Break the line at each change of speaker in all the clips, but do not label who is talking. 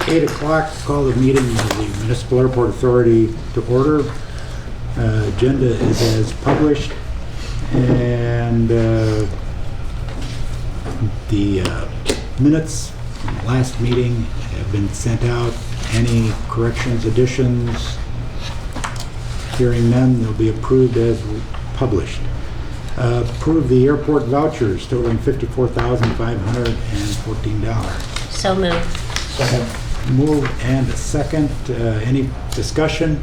8 o'clock, call the meeting of the Municipal Airport Authority to order. Agenda is as published, and the minutes from the last meeting have been sent out. Any corrections, additions? Hearing none, they'll be approved as published. Approve the airport vouchers totaling $54,514.
So moved.
Second.
Move and a second. Any discussion?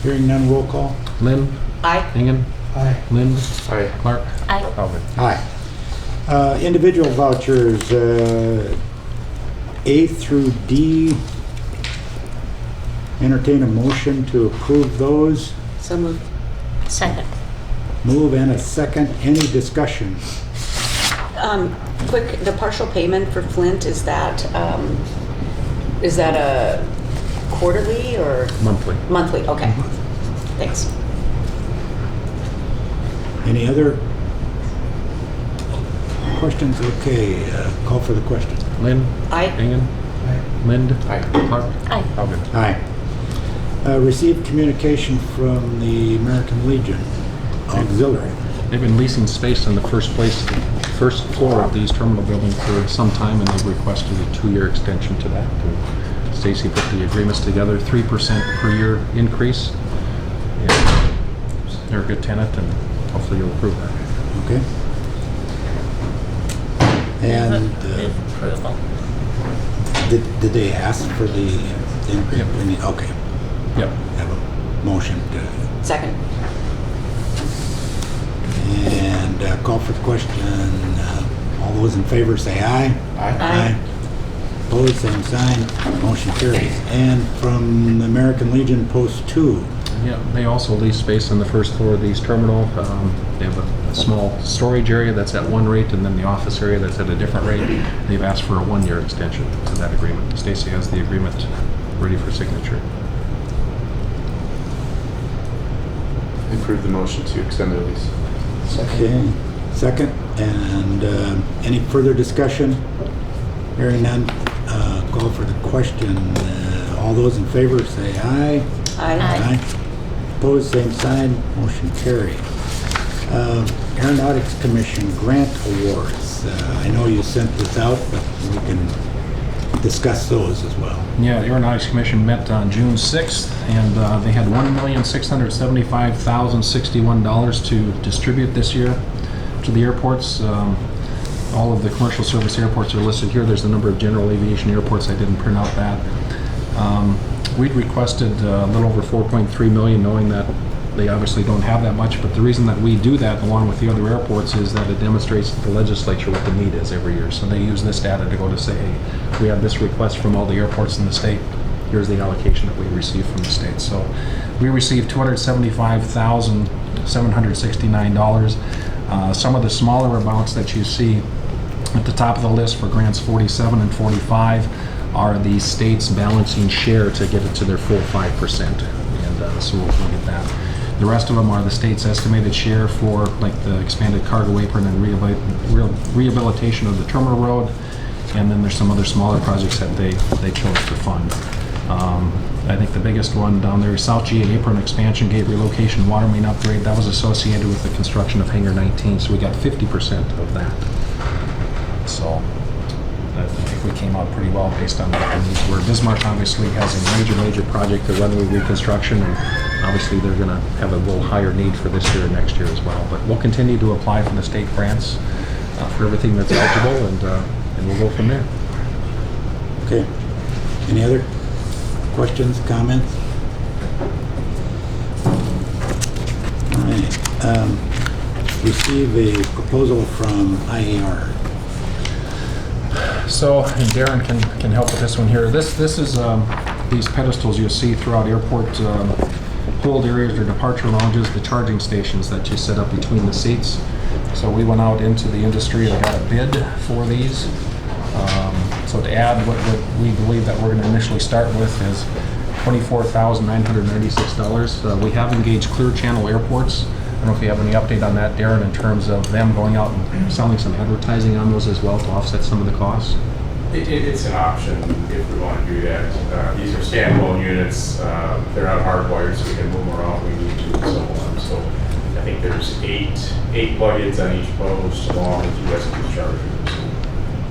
Hearing none, roll call.
Lynn?
Aye.
Engen?
Aye.
Lind?
Aye.
Clark?
Aye.
Alvin?
Aye. Individual vouchers, A through D. Entertain a motion to approve those.
So moved. Second.
Move and a second. Any discussion?
Quick, the partial payment for Flint, is that a quarterly or?
Monthly.
Monthly, okay. Thanks.
Any other questions? Okay, call for the question.
Lynn?
Aye.
Engen?
Aye.
Lind?
Aye.
Clark?
Aye.
Alvin?
Aye. Received communication from the American Legion Auxiliary.
They've been leasing space on the first floor of these terminal buildings for some time, and they've requested a 2-year extension to that. And Stacy put the agreements together, 3% per year increase. And they're a good tenant, and hopefully you'll approve that.
Okay. And
Move approval.
did they ask for the increase?
Yep.
Okay.
Yep.
Have a motion to,
Second.
and call for the question. All those in favor say aye.
Aye.
Opposed, same sign. Motion carries. And from the American Legion Post 2.
Yeah, they also lease space on the first floor of these terminal. They have a small storage area that's at one rate, and then the office area that's at a different rate. They've asked for a 1-year extension to that agreement. Stacy has the agreement ready for signature.
Approve the motion to extend their lease.
Okay. Second. And any further discussion? Hearing none, call for the question. All those in favor say aye.
Aye.
Opposed, same sign. Motion carried. Aeronautics Commission grant awards. I know you sent this out, but we can discuss those as well.
Yeah, the Aeronautics Commission met on June 6th, and they had $1,675,061 to distribute this year to the airports. All of the commercial service airports are listed here. There's the number of general aviation airports. I didn't print out that. We'd requested a little over $4.3 million, knowing that they obviously don't have that much, but the reason that we do that along with the other airports is that it demonstrates to the legislature what the need is every year. So they use this data to go to say, hey, we have this request from all the airports in the state. Here's the allocation that we received from the state. So we received $275,769. Some of the smaller amounts that you see at the top of the list for grants 47 and 45 are the state's balancing share to get it to their full 5%. And so we'll get that. The rest of them are the state's estimated share for like the expanded cargo apron and rehabilitation of the terminal road. And then there's some other smaller projects that they chose to fund. I think the biggest one down there is South G apron expansion, gate relocation, water main upgrade. That was associated with the construction of Hangar 19, so we got 50% of that. So I think we came out pretty well based on what the needs were. Bismarck obviously has a major project, the runway reconstruction, and obviously they're going to have a little higher need for this year and next year as well. But we'll continue to apply for the state grants for everything that's eligible, and we'll go from there.
Okay. Any other questions, comments? All right. Receive a proposal from IAR.
So, and Darren can help with this one here. This is these pedestals you'll see throughout airport hold areas or departure lounges, the charging stations that you set up between the seats. So we went out into the industry and got a bid for these. So to add, what we believe that we're going to initially start with is $24,996. We have engaged Clear Channel Airports. I don't know if you have any update on that, Darren, in terms of them going out and selling some advertising on those as well to offset some of the costs.
It's an option if we want to do that. These are standalone units. They're not hardwired, so we can move them around when we need to and so on. So I think there's eight plug-ins on each post along with USB chargers.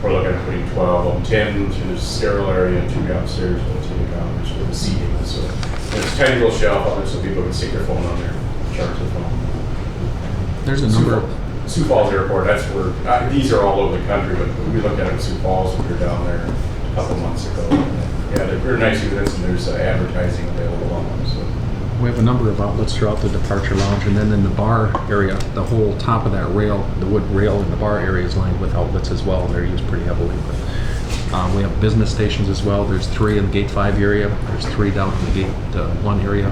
We're looking at putting 12 of them, 10 to the sterile area and 2 downstairs with the counters for the seating. So there's a tiny little shelf on there so people can stick their phone on there, charge their phone.
There's a number of...
Sioux Falls Airport, that's where, these are all over the country, but we looked at it in Sioux Falls when we were down there a couple months ago. Yeah, they're nice units and there's advertising available on them, so.
We have a number of outlets throughout the departure lounge, and then in the bar area, the whole top of that rail, the wood rail in the bar area is lined with outlets as well. They're used pretty heavily. But, we have business stations as well. There's 3 in the gate 5 area. There's 3 down in the gate 1 area.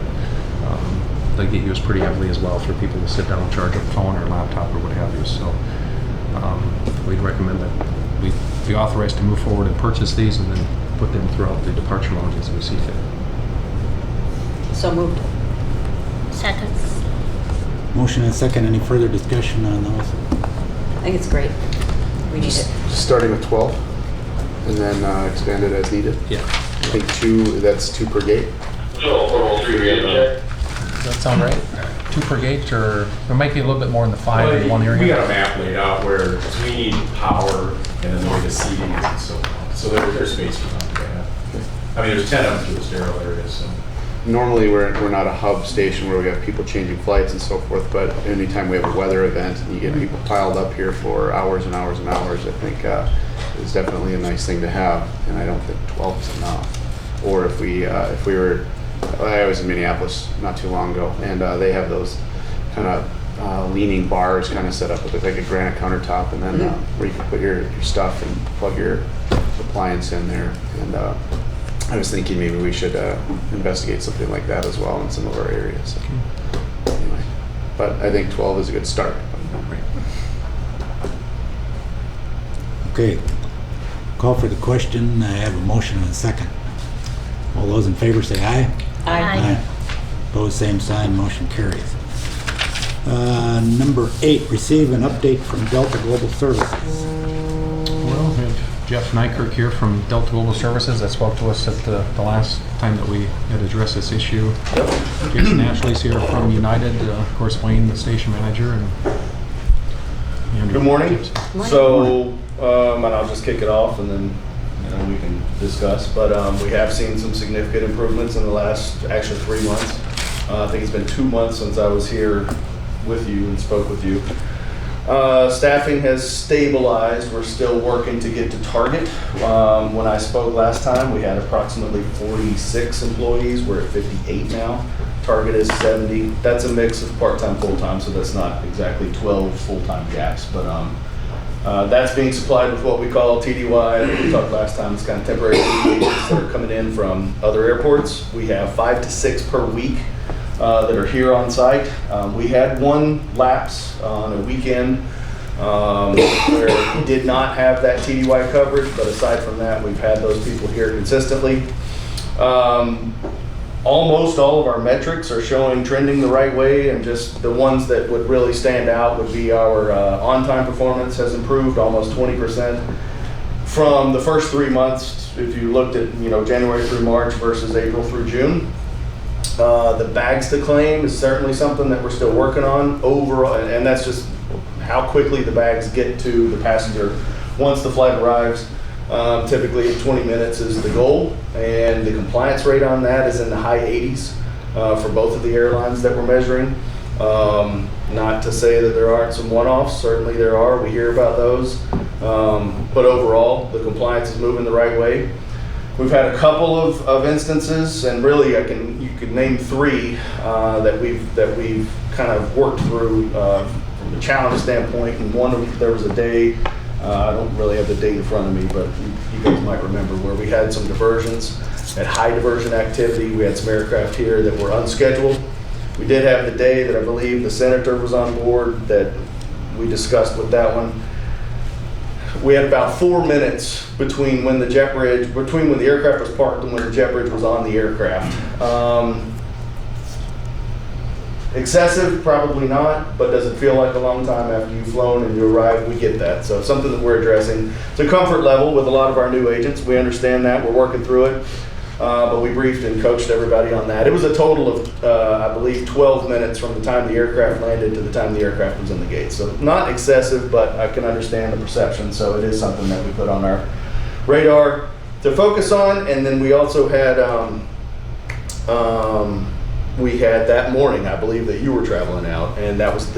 They get used pretty heavily as well for people to sit down and charge a phone or laptop or what have you. So we'd recommend that we be authorized to move forward and purchase these and then put them throughout the departure lounges as we see fit.
So moved.
Second.
Motion and second. Any further discussion on those?
I think it's great. We need it.
Starting with 12 and then expand it as needed.
Yeah.
I think 2, that's 2 per gate.
Does that sound right? 2 per gate, or it might be a little bit more in the 5 in one area?
We got a map laid out where we need power and then the way the seating is and so on. So there's space for them to have. I mean, there's 10 of them through the sterile area, so. Normally, we're not a hub station where we have people changing flights and so forth, but anytime we have a weather event and you get people piled up here for hours and hours and hours, I think it's definitely a nice thing to have, and I don't think 12 is enough. Or if we were, I was in Minneapolis not too long ago, and they have those kind of leaning bars kind of set up with like a granite countertop, and then where you can put your stuff and plug your appliance in there. And I was thinking maybe we should investigate something like that as well in some of our areas. So, anyway, but I think 12 is a good start.
Okay. Call for the question. I have a motion and a second. All those in favor say aye.
Aye.
Opposed, same sign. Motion carries. Number 8, receive an update from Delta Global Services.
Well, we have Jeff Nykirk here from Delta Global Services that spoke to us at the last time that we had addressed this issue. Jason Ashley's here from United, of course Wayne, the station manager, and Andrew.
Good morning.
Morning.
So, and I'll just kick it off and then we can discuss. But we have seen some significant improvements in the last, actually 3 months. I think it's been 2 months since I was here with you and spoke with you. Staffing has stabilized. We're still working to get to target. When I spoke last time, we had approximately 46 employees. We're at 58 now. Target is 70. That's a mix of part-time, full-time, so that's not exactly 12 full-time gaps. But that's being supplied with what we call TDY. I think we talked last time. It's kind of temporary agents that are coming in from other airports. We have 5 to 6 per week that are here on site. We had one lapse on a weekend where we did not have that TDY coverage, but aside from that, we've had those people here consistently. Almost all of our metrics are showing trending the right way, and just the ones that would really stand out would be our on-time performance has improved almost 20% from the first 3 months. If you looked at January through March versus April through June. The bags to claim is certainly something that we're still working on overall, and that's just how quickly the bags get to the passenger once the flight arrives. Typically 20 minutes is the goal, and the compliance rate on that is in the high 80s for both of the airlines that we're measuring. Not to say that there aren't some one-offs, certainly there are, we hear about those, but overall the compliance is moving the right way. We've had a couple of instances, and really you could name 3 that we've kind of worked through from a challenge standpoint. And there was a day, I don't really have the date in front of me, but you guys might remember, where we had some diversions, at high diversion activity. We had some aircraft here that were unscheduled. We did have the day that I believe the senator was on board that we discussed with that one. We had about 4 minutes between when the aircraft was parked and when the jet bridge was on the aircraft. Excessive, probably not, but does it feel like a long time after you've flown and you arrive? We get that. So something that we're addressing. It's a comfort level with a lot of our new agents. We understand that. We're working through it. But we briefed and coached everybody on that. It was a total of, I believe, 12 minutes from the time the aircraft landed to the time the aircraft was in the gate. So not excessive, but I can understand the perception. So it is something that we put on our radar to focus on. And then we also had, that morning, I believe, that you were traveling out, and that was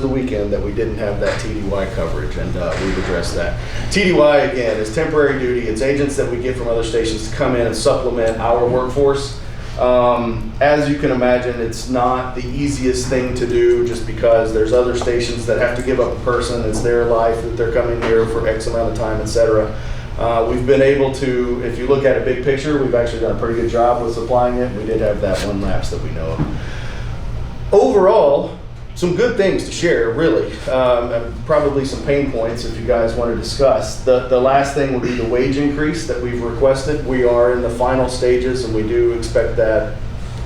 the weekend that we didn't have that TDY coverage, and we've addressed that. TDY, again, is temporary duty. It's agents that we get from other stations to come in and supplement our workforce. As you can imagine, it's not the easiest thing to do, just because there's other stations that have to give up a person. It's their life that they're coming here for X amount of time, etc. We've been able to, if you look at a big picture, we've actually done a pretty good job with supplying it. We did have that one lapse that we know of. Overall, some good things to share, really. And probably some pain points if you guys want to discuss. The last thing will be the wage increase that we've requested. We are in the final stages, and we do expect that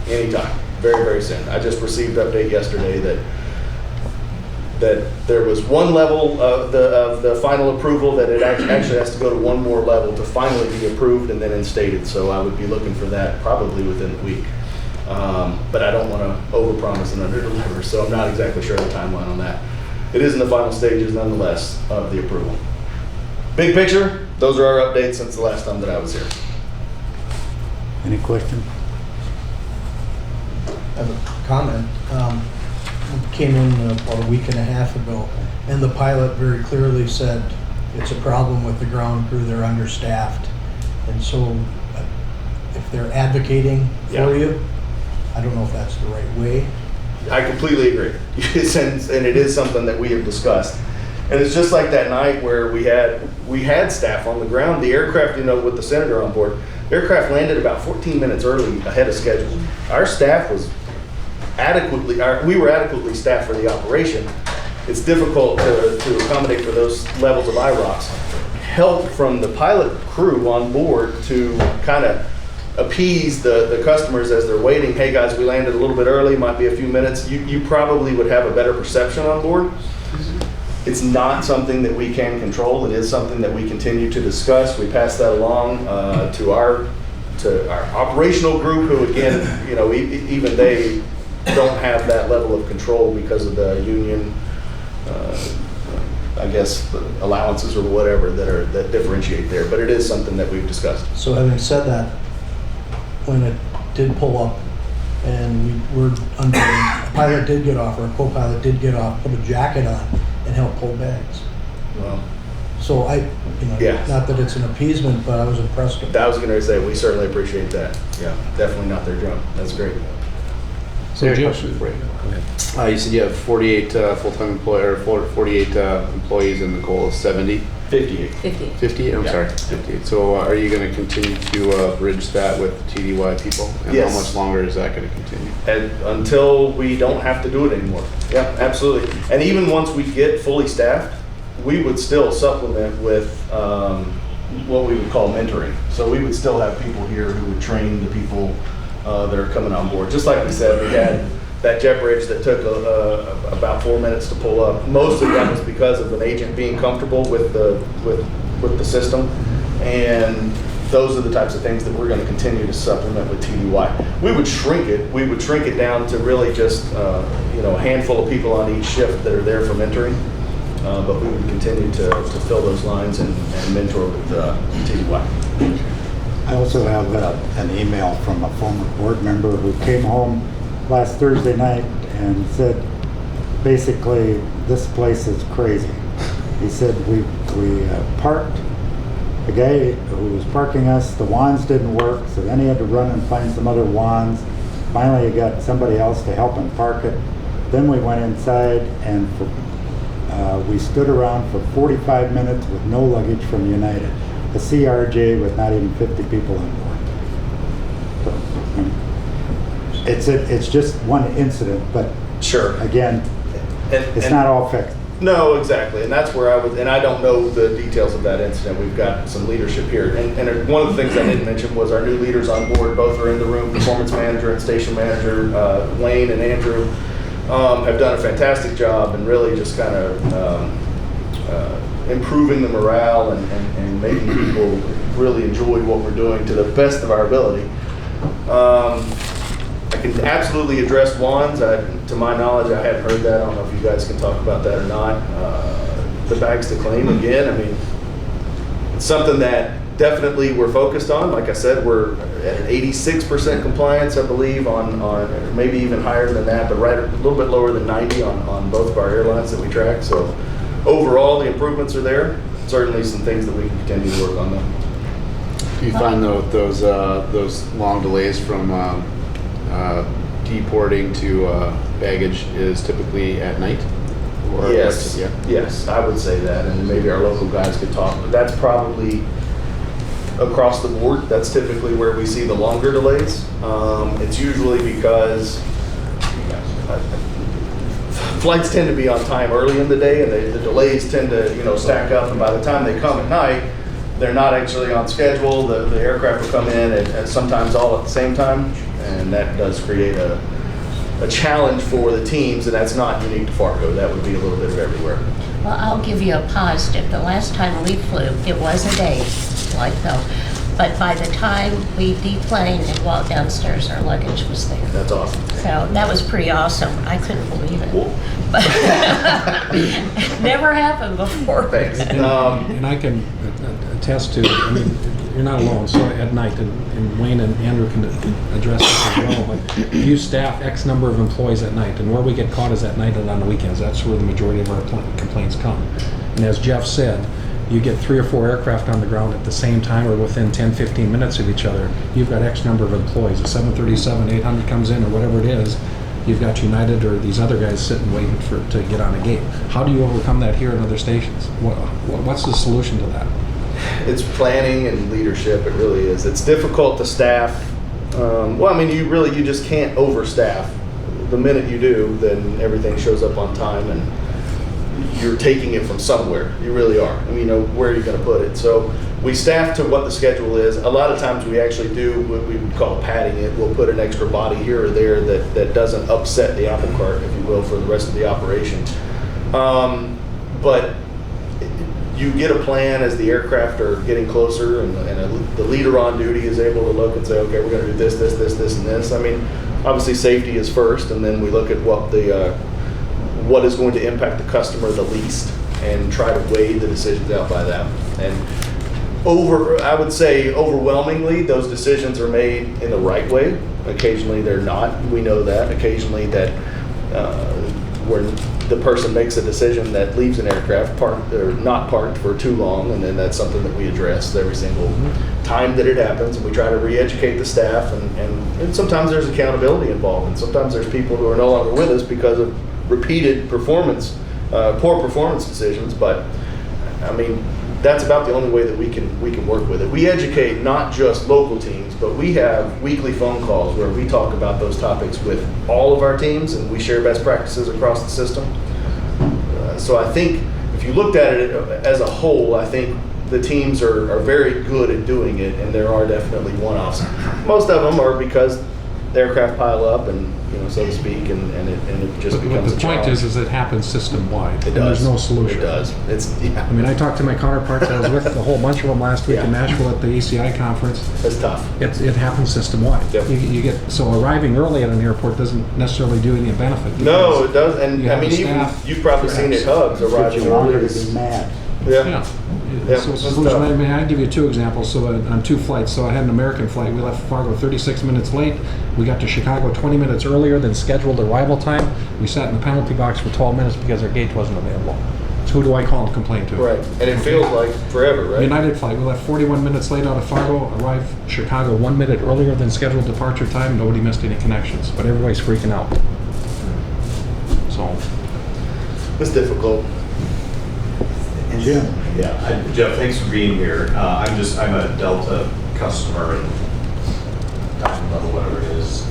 anytime, very, very soon. I just received an update yesterday that there was one level of the final approval, that it actually has to go to one more level to finally be approved and then instated. So I would be looking for that probably within a week. But I don't want to overpromise and underdeliver, so I'm not exactly sure of the timeline on that. It is in the final stages, nonetheless, of the approval. Big picture, those are our updates since the last time that I was here.
Any questions?
I have a comment. We came in about a week and a half ago, and the pilot very clearly said it's a problem with the ground crew, they're understaffed. And so if they're advocating for you, I don't know if that's the right way.
I completely agree. And it is something that we have discussed. And it's just like that night where we had staff on the ground. The aircraft, with the senator on board, the aircraft landed about 14 minutes early ahead of schedule. Our staff was we were adequately staffed for the operation. It's difficult to accommodate for those levels of IROCs. Help from the pilot crew on board to kind of appease the customers as they're waiting. Hey guys, we landed a little bit early, might be a few minutes. You probably would have a better perception on board. It's not something that we can control. It is something that we continue to discuss. We pass that along to our operational group, who again, even they don't have that level of control because of the union, I guess, allowances or whatever that differentiate there. But it is something that we've discussed.
So having said that, when it did pull up and we were under, a pilot did get off, or a co-pilot did get off, put a jacket on and help pull bags.
Well,
So
Yeah.
not that it's an appeasement, but I was impressed with
I
that.
was going to say, we certainly appreciate that. Yeah, definitely not their drum. That's great.
So Jim,
You said you have 48 full-time employees, 48 employees, and the goal is 70?
58.
50.
50? I'm
Yeah.
sorry, 58. So are you going to continue to bridge that with TDY people? And
Yes.
how much longer is that going to continue?
And until we don't have to do it anymore. Yeah, absolutely. And even once we get fully staffed, we would still supplement with what we would call mentoring. So we would still have people here who would train the people that are coming on board. Just like we said, we had that jet bridge that took about 4 minutes to pull up. Most of that was because of an agent being comfortable with the system. And those are the types of things that we're going to continue to supplement with TDY. We would shrink it. We would shrink it down to really just a handful of people on each shift that are there for mentoring. But we would continue to fill those lines and mentor with TDY.
I also have an email from a former board member who came home last Thursday night and said, basically, this place is crazy. He said, we parked, the guy who was parking us, the wands didn't work, so then he had to run and find some other wands. Finally, he got somebody else to help him park it. Then we went inside and we stood around for 45 minutes with no luggage from United. A CRJ with not even 50 people on board. So, it's just one incident, but
Sure.
again,
And
it's not all fixed.
No, exactly, and that's where I was, and I don't know the details of that incident. We've got some leadership here, and one of the things I didn't mention was our new leaders on board. Both are in the room, performance manager and station manager, Wayne and Andrew, have done a fantastic job and really just kind of improving the morale and making people really enjoy what we're doing to the best of our ability. I can absolutely address wands. To my knowledge, I hadn't heard that. I don't know if you guys can talk about that or not. The bags to clean, again, I mean, it's something that definitely we're focused on. Like I said, we're at an 86% compliance, I believe, on maybe even higher than that, but right a little bit lower than 90 on both of our airlines that we track. So overall, the improvements are there. Certainly some things that we can continue to work on though.
Do you find though those long delays from deporting to baggage is typically at night? Or
Yes,
yeah.
yes, I would say that, and maybe our local guys could talk, but that's probably across the board. That's typically where we see the longer delays. It's usually because flights tend to be on time early in the day, and the delays tend to stack up, and by the time they come at night, they're not actually on schedule. The aircraft will come in at sometimes all at the same time, and that does create a challenge for the teams, and that's not unique to Fargo. That would be a little bit of everywhere.
Well, I'll give you a positive. The last time we flew, it was a day flight though. But by the time we deplaned and walked downstairs, our luggage was there.
That's awesome.
So that was pretty awesome. I couldn't believe it.
Cool.
But never happened before.
Thanks.
And I can attest to, I mean, you're not alone, so at night, and Wayne and Andrew can address this as well, but you staff X number of employees at night, and where we get caught is at night and on the weekends. That's where the majority of our complaints come. And as Jeff said, you get 3 or 4 aircraft on the ground at the same time or within 10, 15 minutes of each other, you've got X number of employees. A 737, 800 comes in or whatever it is, you've got United or these other guys sitting waiting to get on a gate. How do you overcome that here in other stations? What's the solution to that?
It's planning and leadership. It really is. It's difficult to staff. Well, I mean, you just can't overstaff. The minute you do, then everything shows up on time, and you're taking it from somewhere. You really are. I mean, where are you going to put it? So we staff to what the schedule is. A lot of times we actually do what we would call padding it. We'll put an extra body here or there that doesn't upset the apple cart, if you will, for the rest of the operation. But you get a plan as the aircraft are getting closer, and the leader on duty is able to look and say, okay, we're going to do this, this, this, this, and this. I mean, obviously safety is first, and then we look at what is going to impact the customer the least, and try to weigh the decisions out by that. And I would say overwhelmingly, those decisions are made in the right way. Occasionally they're not. We know that. Occasionally that where the person makes a decision that leaves an aircraft parked or not parked for too long, and then that's something that we address every single time that it happens, and we try to re-educate the staff, and sometimes there's accountability involved, and sometimes there's people who are no longer with us because of repeated poor performance decisions. But I mean, that's about the only way that we can work with it. We educate not just local teams, but we have weekly phone calls where we talk about those topics with all of our teams, and we share best practices across the system. So I think if you looked at it as a whole, I think the teams are very good at doing it, and there are definitely one-offs. Most of them are because the aircraft pile up, and so to speak, and it just becomes a challenge.
The point is it happens system-wide.
It does.
There's no solution.
It does. Yeah.
I mean, I talked to my counterparts. I was with a whole bunch of them last week in Nashville at the ACI conference.
It's tough.
It happens system-wide.
Yep.
You get so arriving early at an airport doesn't necessarily do any benefit.
No, it does. And
you
I
have
mean,
the
even
staff
you've probably seen it hubs arriving
longer
early.
to be mad.
Yeah.
So solution, I mean, I'll give you 2 examples. So on 2 flights, so I had an American flight. We left Fargo 36 minutes late. We got to Chicago 20 minutes earlier than scheduled arrival time. We sat in the penalty box for 12 minutes because our gate wasn't available. So who do I call and complain to?
Right. And it feels like forever, right?
United flight. We left 41 minutes late out of Fargo, arrived Chicago 1 minute earlier than scheduled departure time. Nobody missed any connections, but everybody's freaking out. So
It's difficult.
And Jim?
Yeah, Jeff, thanks for being here. I'm a Delta customer and diamond level, whatever it is.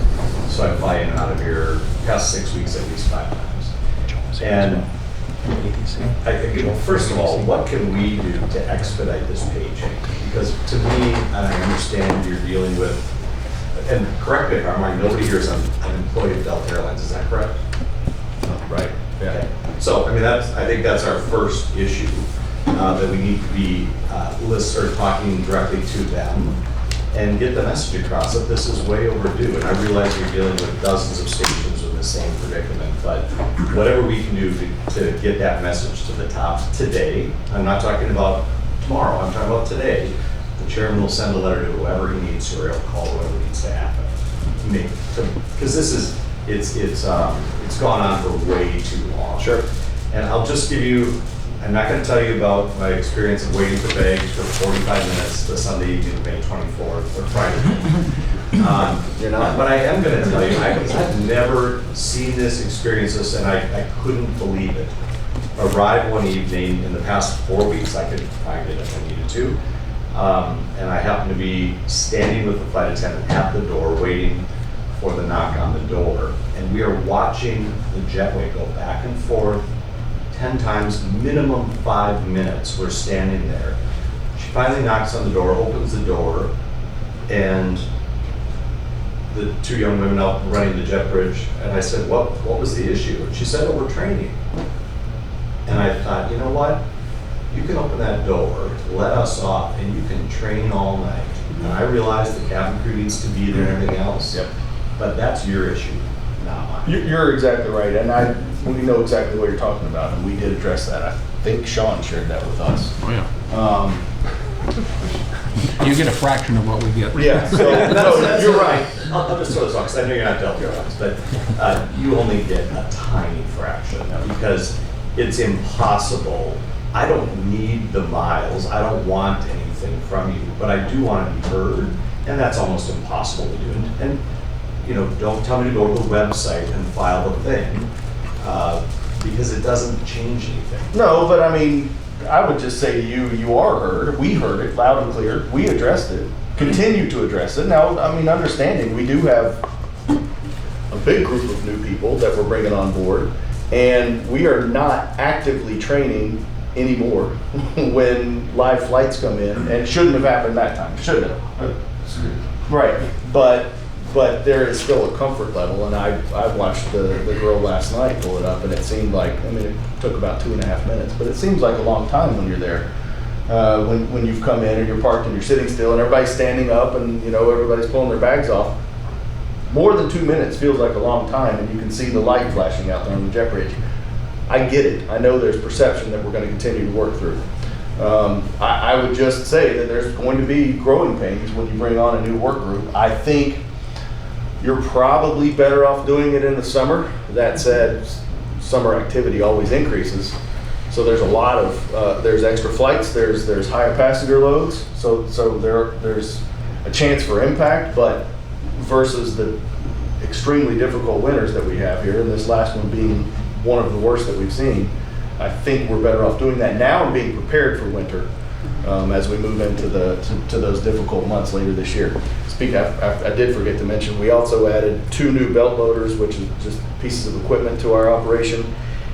So I fly in and out of here past 6 weeks at least 5 times. And First of all, what can we do to expedite this pay change? Because to me, and I understand you're dealing with, and correct me if I'm wrong, nobody here is an employee of Delta Airlines, is that correct? Right. Yeah. So, I mean, I think that's our first issue, that we need to be talking directly to them and get the message across that this is way overdue. And I realize you're dealing with dozens of stations with the same predicament, but whatever we can do to get that message to the top today, I'm not talking about tomorrow, I'm talking about today. The chairman will send a letter to whoever he needs to, or he'll call whoever needs to happen. Because this is, it's gone on for way too long.
Sure.
And I'll just give you, I'm not going to tell you about my experience of waiting for bags for 45 minutes the Sunday evening of May 24th or Friday.
You're not.
But I am going to tell you, I've never seen this, experienced this, and I couldn't believe it. Arrived one evening in the past 4 weeks, I could find it if I needed to. And I happened to be standing with the flight attendant at the door waiting for the knock on the door. And we are watching the jetway go back and forth 10 times, minimum 5 minutes. We're standing there. She finally knocks on the door, opens the door, and the two young women out running the jet bridge. And I said, what was the issue? And she said, oh, we're training. And I thought, you know what? You can open that door, let us off, and you can train all night. And I realize the cabin crew needs to be there and everything else.
Yep.
But that's your issue, not mine.
You're exactly right, and we know exactly what you're talking about, and we did address that. I think Sean shared that with us.
Oh, yeah. You get a fraction of what we get.
Yeah, so you're right.
I'll just throw this on, because I know you're not Delta Airlines, but you only get a tiny fraction, because it's impossible. I don't need the miles, I don't want anything from you, but I do want to be heard, and that's almost impossible to do. And you know, don't tell me to go to the website and file the thing, because it doesn't change anything.
No, but I mean, I would just say to you, you are heard. We heard it loud and clear. We addressed it. Continue to address it. Now, I mean, understanding we do have a big group of new people that we're bringing on board, and we are not actively training anymore when live flights come in, and it shouldn't have happened that time. Shouldn't have. Right, but there is still a comfort level, and I watched the girl last night pull it up, and it seemed like, I mean, it took about 2.5 minutes, but it seems like a long time when you're there. When you've come in and you're parked and you're sitting still and everybody's standing up and, you know, everybody's pulling their bags off. More than 2 minutes feels like a long time, and you can see the light flashing out there on the jet bridge. I get it. I know there's perception that we're going to continue to work through. I would just say that there's going to be growing pains when you bring on a new work group. I think you're probably better off doing it in the summer. That said, summer activity always increases. So there's a lot of, there's extra flights, there's higher passenger loads, so there's a chance for impact, but versus the extremely difficult winters that we have here, and this last one being one of the worst that we've seen, I think we're better off doing that now and being prepared for winter as we move into to those difficult months later this year. I did forget to mention, we also added 2 new belt loaders, which is just pieces of equipment to our operation.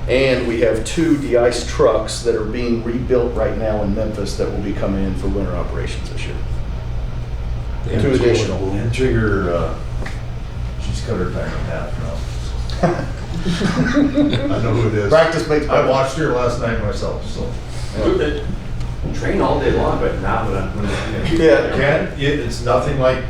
And we have 2 de-ice trucks that are being rebuilt right now in Memphis that will be coming in for winter operations this year. 2 additional.
And Trigger, she's cut her time in half now. I know who it is.
Practice makes
I watched her last night myself, so.
Yeah.
Train all day long, but not when
Yeah.
It's nothing like,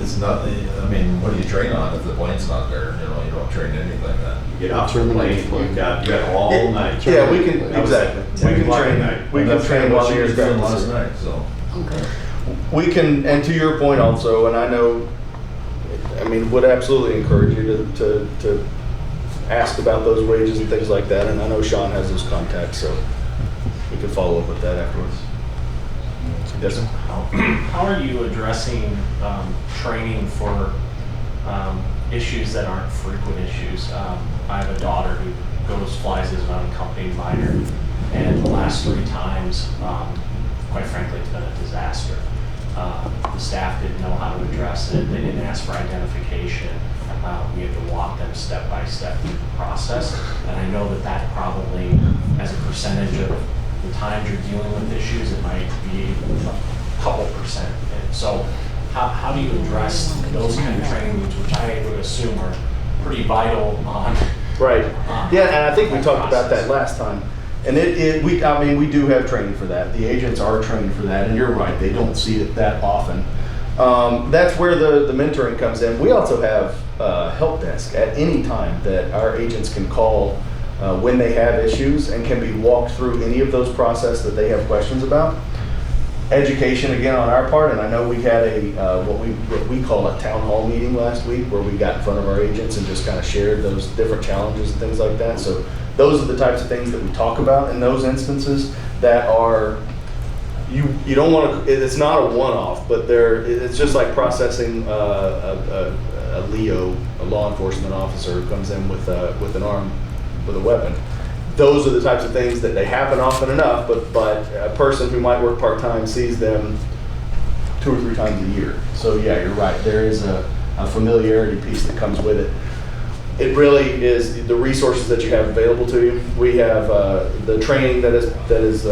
it's nothing, I mean, what do you train on if the plane's not there? You know, you don't train anything then.
you get off the plane, you got all night.
Yeah, we can,
That was
exactly.
at
We
10
can
o'clock at
train,
night.
we can
That's
train
what
while
she
you're
was doing
practicing.
last night, so.
We can, and to your point also, and I know, I mean, would absolutely encourage you to ask about those wages and things like that, and I know Sean has those contacts, so we can follow up with that afterwards. Yes, sir.
How are you addressing training for issues that aren't frequent issues? I have a daughter who flies as an unaccompanied minor, and the last 3 times, quite frankly, it's been a disaster. The staff didn't know how to address it. They didn't ask for identification. We had to walk them step by step through the process. And I know that that probably, as a percentage of the times you're dealing with issues, it might be a couple percent. And so how do you address those kind of training needs, which I would assume are pretty vital on.
Right. Yeah, and I think we talked about that last time. And we do have training for that. The agents are trained for that, and you're right, they don't see it that often. That's where the mentoring comes in. We also have a help desk at any time that our agents can call when they have issues and can be walked through any of those processes that they have questions about. Education again on our part, and I know we had what we call a town hall meeting last week where we got in front of our agents and just kind of shared those different challenges and things like that. So those are the types of things that we talk about in those instances that are, you don't want to, it's not a one-off, but it's just like processing a LEO, a law enforcement officer who comes in with a weapon. Those are the types of things that they happen often enough, but a person who might work part-time sees them 2 or 3 times a year. So yeah, you're right. There is a familiarity piece that comes with it. It really is the resources that you have available to you. We have the training that is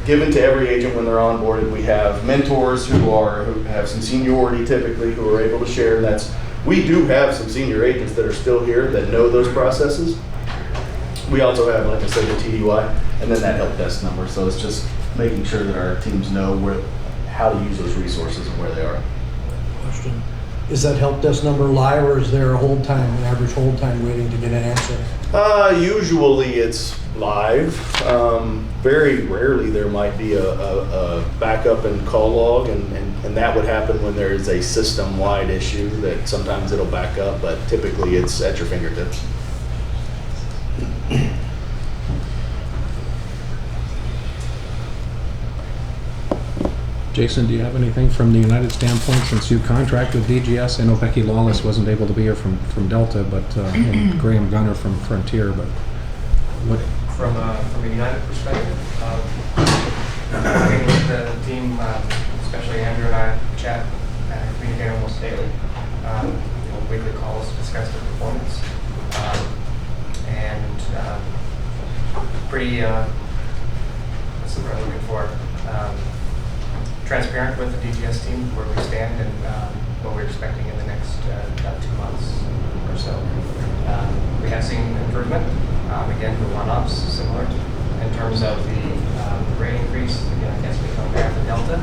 given to every agent when they're onboarded. We have mentors who have some seniority typically who are able to share. And we do have some senior agents that are still here that know those processes. We also have, like I said, the TDY and then that help desk number. So it's just making sure that our teams know how to use those resources and where they are.
Question. Is that help desk number live, or is there an average hold time waiting to get an answer?
Usually it's live. Very rarely there might be a backup and call log, and that would happen when there is a system-wide issue that sometimes it'll back up, but typically it's at your fingertips.
Jason, do you have anything from the United standpoint since you contract with DGS? I know Becky Lawless wasn't able to be here from Delta, but and Graham Gunner from Frontier, but what?
From a United perspective, working with the team, especially Andrew and I chat and communicate almost daily. Weekly calls to discuss the performance, and pretty. What's the word I'm looking for? Transparent with the DGS team where we stand and what we're expecting in the next about 2 months or so. We have seen improvement. Again, the one-ups similar in terms of the rate increase. Again, I guess we compare the Delta,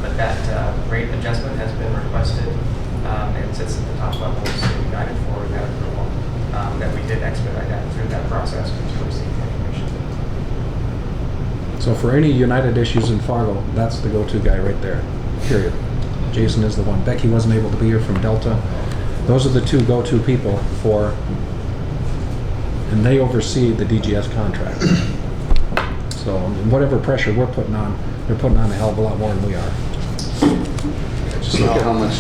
but that rate adjustment has been requested and sits at the top levels in United for that approval. That we did expedite that through that process to receive the information.
So for any United issues in Fargo, that's the go-to guy right there, period. Jason is the one. Becky wasn't able to be here from Delta. Those are the 2 go-to people and they oversee the DGS contract. So whatever pressure we're putting on, they're putting on a hell of a lot more than we are.
Just look at how much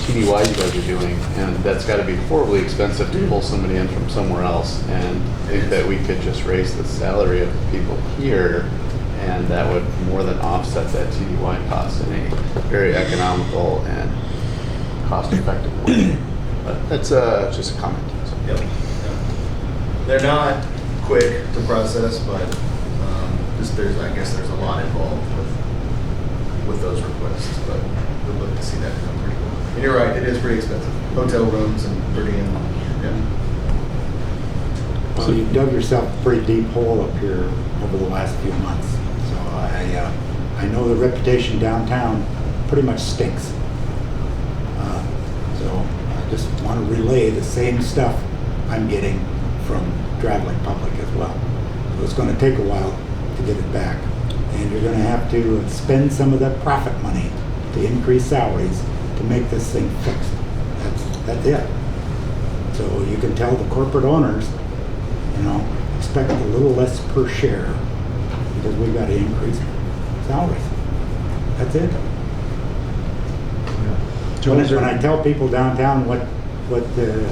TDY you guys are doing, and that's got to be horribly expensive to pull somebody in from somewhere else. And I think that we could just raise the salary of the people here, and that would more than offset that TDY cost in a very economical and cost-effective way. But that's just a comment. So.
Yep. They're not quick to process, but I guess there's a lot involved with those requests. But we'd love to see that come pretty well. And you're right, it is pretty expensive. Hotel rooms and per diem. Yeah.
Well, you've dug yourself a pretty deep hole up here over the last few months. So I know the reputation downtown pretty much stinks. So I just want to relay the same stuff I'm getting from traveling public as well. So it's going to take a while to get it back. And you're going to have to spend some of that profit money to increase salaries to make this thing fixed. That's it. So you can tell the corporate owners, expect a little less per share because we've got to increase salaries. That's it. When I tell people downtown what the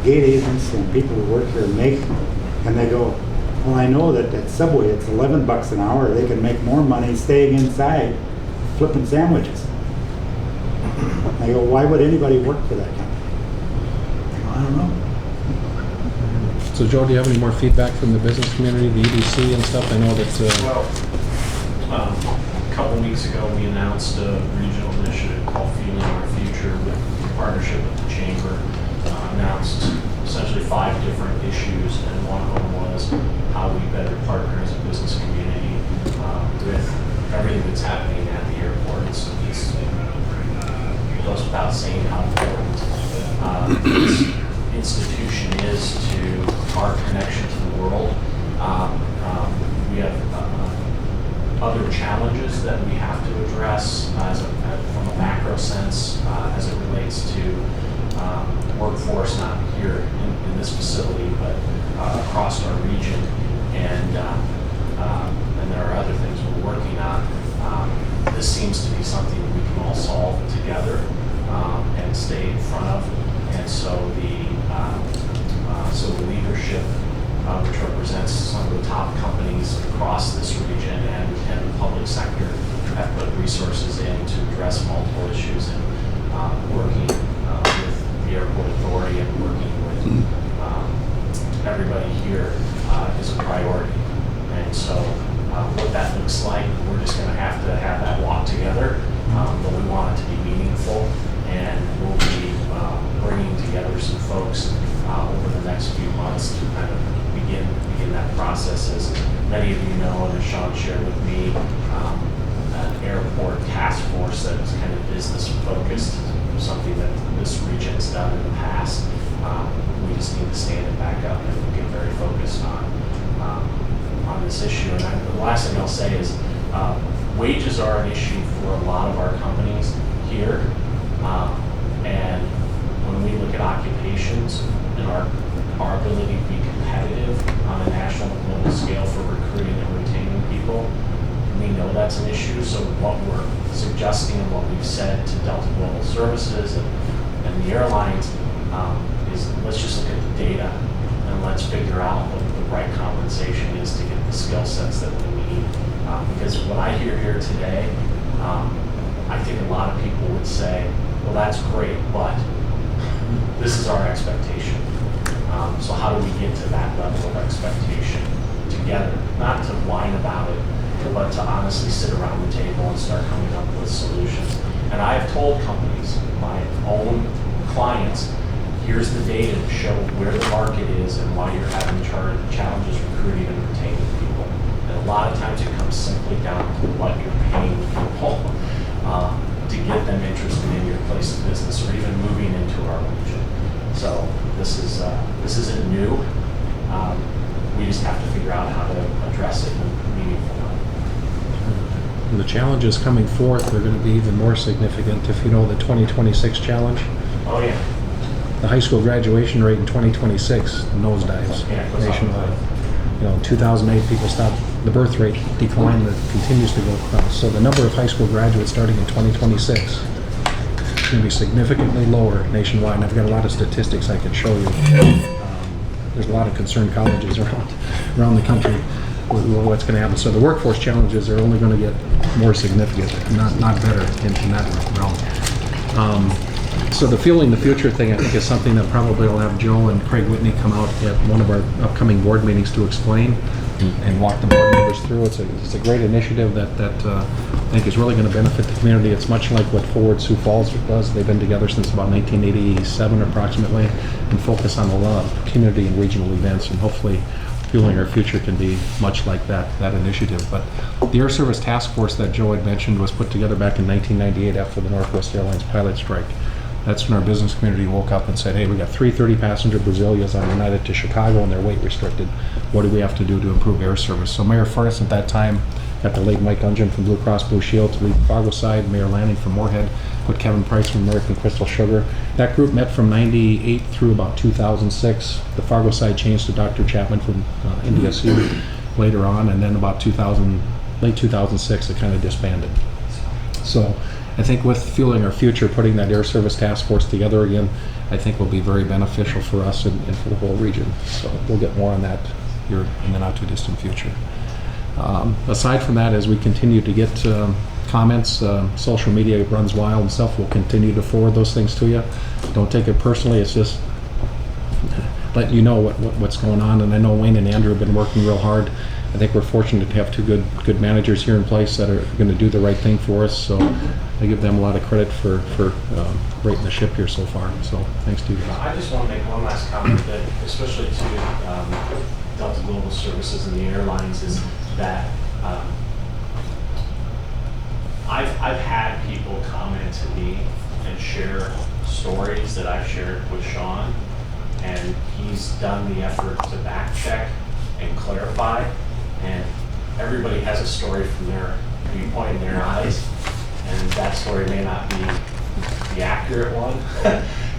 gate agents and people who work here make, and they go, well, I know that at Subway it's $11 an hour. They can make more money staying inside flipping sandwiches. I go, why would anybody work for that company? I don't know.
So Joe, do you have any more feedback from the business community, the EDC and stuff? I know that,
Well, a couple weeks ago, we announced a regional initiative called Fueling Our Future with in partnership with the Chamber. Announced essentially 5 different issues, and one of them was how we better partner as a business community with everything that's happening at the airport. It goes without saying how important this institution is to our connection to the world. We have other challenges that we have to address from a macro sense as it relates to workforce, not here in this facility, but across our region. And there are other things we're working on. This seems to be something that we can all solve together and stay in front of. And so the leadership, which represents some of the top companies across this region and the public sector, have put resources in to address multiple issues, and working with the airport authority and working with everybody here is a priority. And so what that looks like, we're just going to have that walk together, but we want it to be meaningful, and we'll be bringing together some folks over the next few months to kind of begin that process. As many of you know, and as Sean shared with me, an airport task force that is kind of business focused, something that this region has done in the past. We just need to stand it back up and get very focused on this issue. And the last thing I'll say is wages are an issue for a lot of our companies here. And when we look at occupations and our ability to be competitive on a national and global scale for recruiting and retaining people, we know that's an issue. So what we're suggesting and what we've said to Delta Global Services and the airlines is, let's just look at the data and let's figure out what the right compensation is to get the skill sets that we need. Because what I hear here today, I think a lot of people would say, well, that's great, but this is our expectation. So how do we get to that level of expectation together? Not to whine about it, but to honestly sit around the table and start coming up with solutions. And I've told companies, my own clients, here's the data to show where the market is and why you're having challenges recruiting and retaining people. And a lot of times it comes simply down to what you're paying people to get them interested in your place of business or even moving into our region. So this isn't new. We just have to figure out how to address it in a meaningful way.
and the challenges coming forth are going to be even more significant. If you know the 2026 challenge,
Oh yeah.
the high school graduation rate in 2026 nosedives
Yeah, it goes up.
nationwide. You know, in 2008, people stopped, the birth rate declined, that continues to go across. So the number of high school graduates starting in 2026 is going to be significantly lower nationwide. And I've got a lot of statistics I could show you. There's a lot of concerned colleges around the country with what's going to happen. So the workforce challenges are only going to get more significant, not better in that realm. So the Fueling the Future thing, I think, is something that probably will have Joe and Craig Whitney come out at one of our upcoming board meetings to explain and walk the board members through. It's a great initiative that I think is really going to benefit the community. It's much like what Forward Sioux Falls does. They've been together since about 1987 approximately, and focus on a lot of community and regional events, and hopefully Fueling Our Future can be much like that initiative. But the Air Service Task Force that Joe had mentioned was put together back in 1998 after the Northwest Airlines pilot strike. That's when our business community woke up and said, hey, we got 330 passenger Brazilias on United to Chicago and they're weight restricted. What do we have to do to improve air service? So Mayor Furness at that time got the late Mike Ungen from Blue Cross Blue Shield to lead Fargo side, Mayor Lanning from Moorhead, put Kevin Price from American Crystal Sugar. That group met from 98 through about 2006. The Fargo side changed to Dr. Chapman from NDSU later on, and then about late 2006 it kind of disbanded. So I think with Fueling Our Future, putting that Air Service Task Force together again, I think will be very beneficial for us and for the whole region. So we'll get more on that here in the not too distant future. Aside from that, as we continue to get comments. Social media runs wild and stuff. We'll continue to forward those things to you. Don't take it personally. It's just letting you know what's going on. And I know Wayne and Andrew have been working real hard. I think we're fortunate to have two good managers here in place that are going to do the right thing for us. So I give them a lot of credit for righting the ship here so far. So thanks to you guys.
I just want to make one last comment that, especially to Delta Global Services and the airlines, is that I've had people comment to me and share stories that I've shared with Sean, and he's done the effort to back check and clarify, and everybody has a story from their viewpoint in their eyes, and that story may not be the accurate one.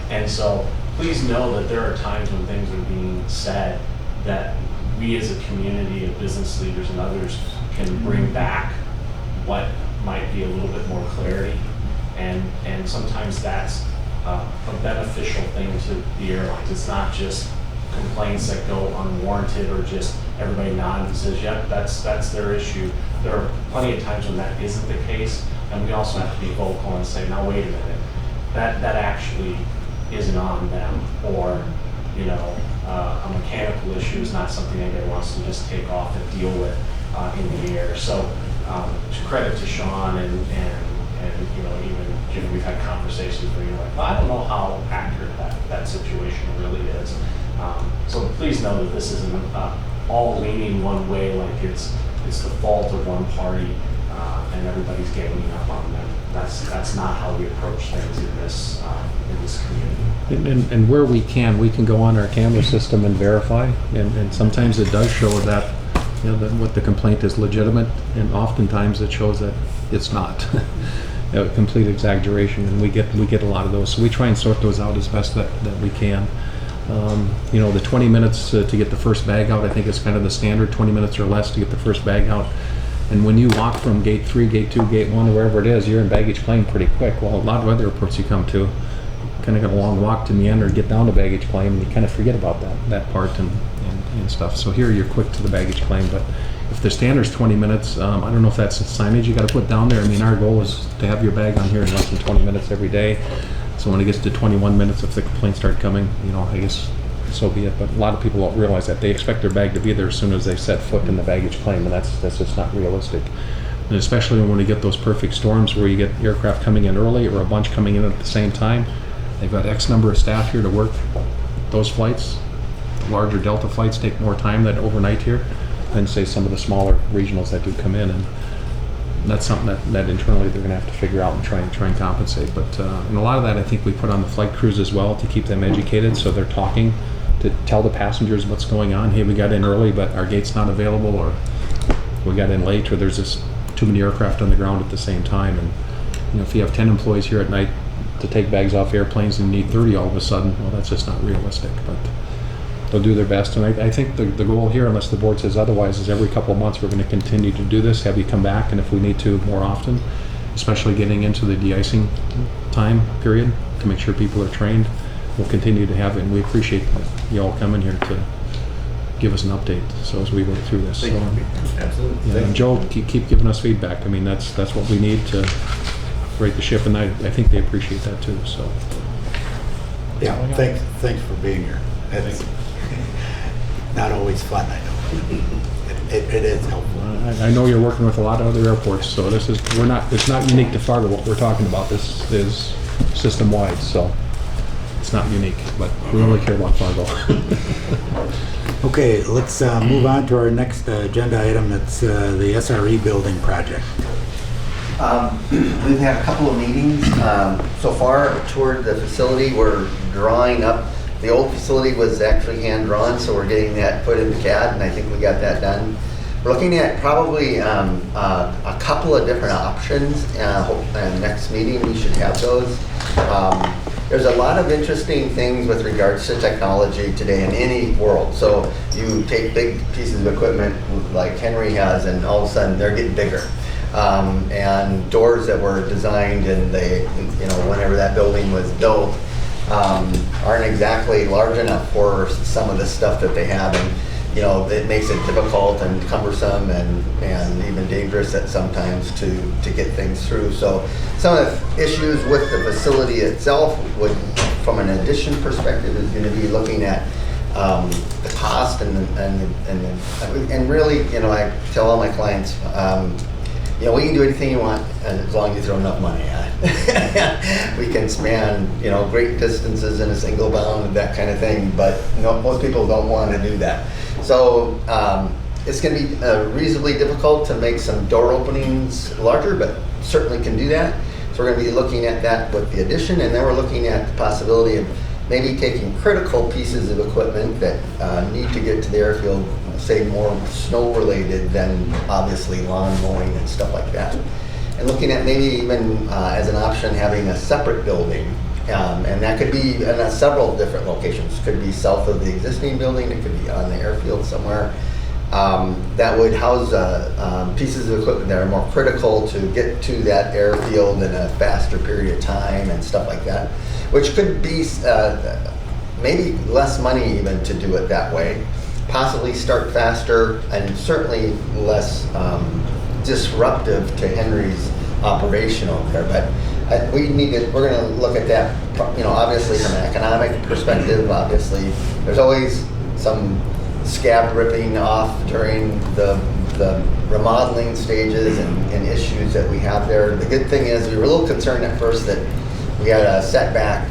And so please know that there are times when things are being said that we as a community of business leaders and others can bring back what might be a little bit more clarity, and sometimes that's a beneficial thing to the airlines. It's not just complaints that go unwarranted or just everybody nods and says, yep, that's their issue. There are plenty of times when that isn't the case, and we also have to be vocal and say, now wait a minute, that actually isn't on them, or a mechanical issue is not something anybody wants to just take off and deal with in the air. So to credit to Sean and even Jim, we've had conversations where you're like, well, I don't know how accurate that situation really is. So please know that this isn't all leaning one way, like it's the fault of one party and everybody's ganging up on them. That's not how we approach things in this community.
And where we can go on our camera system and verify, and sometimes it does show that that what the complaint is legitimate, and oftentimes it shows that it's not. A complete exaggeration, and we get a lot of those. So we try and sort those out as best that we can. The 20 minutes to get the first bag out, I think is kind of the standard, 20 minutes or less to get the first bag out. And when you walk from gate 3, gate 2, gate 1, or wherever it is, you're in baggage claim pretty quick. Well, a lot of other airports you come to, you kind of got a long walk to the end or get down to baggage claim, and you kind of forget about that part and stuff. So here you're quick to the baggage claim, but if the standard's 20 minutes, I don't know if that's signage you got to put down there. I mean, our goal is to have your bag on here in less than 20 minutes every day. So when it gets to 21 minutes, if the complaints start coming, I guess so be it. But a lot of people don't realize that. They expect their bag to be there as soon as they set foot in the baggage claim, and that's just not realistic. And especially when we get those perfect storms where you get aircraft coming in early or a bunch coming in at the same time. They've got X number of staff here to work those flights. Larger Delta flights take more time than overnight here than, say, some of the smaller regionals that do come in, and that's something that internally they're going to have to figure out and try and compensate. But and a lot of that I think we put on the flight crews as well to keep them educated, so they're talking to tell the passengers what's going on. Hey, we got in early, but our gate's not available, or we got in late, or there's just too many aircraft on the ground at the same time. And if you have 10 employees here at night to take bags off airplanes and you need 30 all of a sudden, well, that's just not realistic. But they'll do their best, and I think the goal here, unless the board says otherwise, is every couple of months we're going to continue to do this, have you come back, and if we need to, more often, especially getting into the de-icing time period to make sure people are trained. We'll continue to have it, and we appreciate you all coming here to give us an update so as we work through this. So,
Absolutely.
and Joe, keep giving us feedback. I mean, that's what we need to right the ship, and I think they appreciate that too. So
Yeah, thanks for being here. It's not always fun, I know. It is helpful.
I know you're working with a lot of other airports, so it's not unique to Fargo what we're talking about. This is system-wide, so it's not unique, but we really care about Fargo.
Okay, let's move on to our next agenda item. It's the SRE building project.
We've had a couple of meetings so far toward the facility. We're drawing up. The old facility was actually hand-drawn, so we're getting that put into CAD, and I think we got that done. We're looking at probably a couple of different options. Next meeting, we should have those. There's a lot of interesting things with regards to technology today in any world. So you take big pieces of equipment like Henry has, and all of a sudden they're getting bigger. And doors that were designed and whenever that building was built, aren't exactly large enough for some of the stuff that they have. you know, it makes it difficult and cumbersome and even dangerous at sometimes to get things through. So some of the issues with the facility itself would, from an addition perspective, is going to be looking at the cost and really, you know, I tell all my clients, you know, we can do anything you want as long as you throw enough money at it. We can span, you know, great distances in a single bound and that kind of thing, but most people don't want to do that. So it's going to be reasonably difficult to make some door openings larger, but certainly can do that. So we're going to be looking at that with the addition, and then we're looking at the possibility of maybe taking critical pieces of equipment that need to get to the airfield, say more snow related than obviously lawn mowing and stuff like that. And looking at maybe even as an option having a separate building, and that could be in several different locations. Could be south of the existing building, it could be on the airfield somewhere. That would house pieces of equipment that are more critical to get to that airfield in a faster period of time and stuff like that, which could be maybe less money even to do it that way, possibly start faster and certainly less disruptive to Henry's operation over there. But we're going to look at that, you know, obviously from an economic perspective. Obviously, there's always some scab ripping off during the remodeling stages and issues that we have there. The good thing is we were a little concerned at first that we had a setback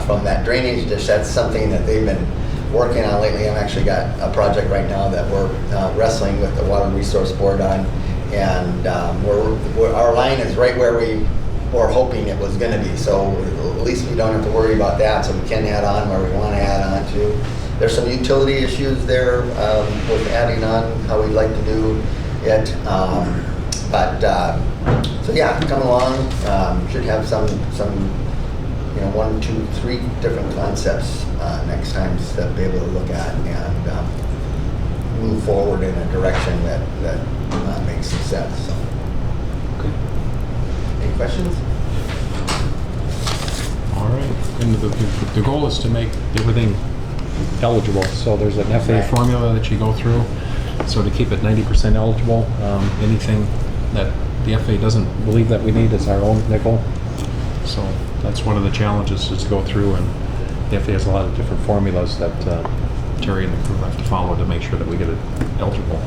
from that drainage dish. That's something that they've been working on lately. I've actually got a project right now that we're wrestling with the Water Resource Board on, and our line is right where we were hoping it was going to be. So at least we don't have to worry about that. So we can add on where we want to add on to. There's some utility issues there with adding on how we'd like to do it. So yeah, come along. Should have some you know, 1, 2, 3 different concepts next time to be able to look at and move forward in a direction that makes some sense. So.
Okay.
Any questions?
All right. And the goal is to make everything eligible. So there's an FAA formula that you go through. So to keep it 90% eligible, anything that the FAA doesn't believe that we need is our own nickel. So that's one of the challenges is to go through, and the FAA has a lot of different formulas that Terry and the crew have to follow to make sure that we get it eligible.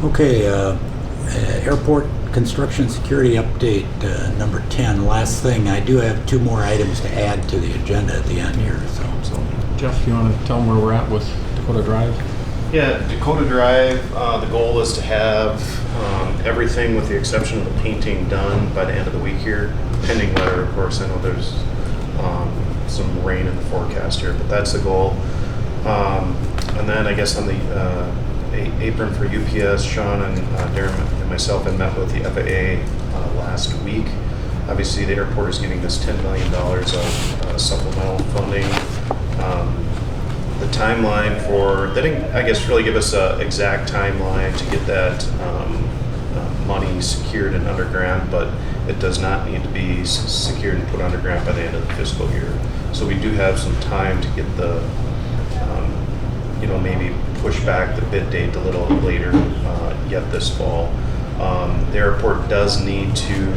Okay, airport construction security update number 10. Last thing, I do have 2 more items to add to the agenda at the end here.
So Jeff, you want to tell them where we're at with Dakota Drive?
Yeah, Dakota Drive, the goal is to have everything with the exception of the painting done by the end of the week here, pending weather, of course. I know there's some rain in the forecast here, but that's the goal. And then I guess on the apron for UPS, Sean and Darren and myself had met with the FAA last week. Obviously, the airport is getting this $10 million of supplemental funding. The timeline for, they didn't, I guess, really give us an exact timeline to get that money secured and under grant, but it does not need to be secured and put under grant by the end of the fiscal year. So we do have some time to get the, you know, maybe push back the bid date a little later yet this fall. The airport does need to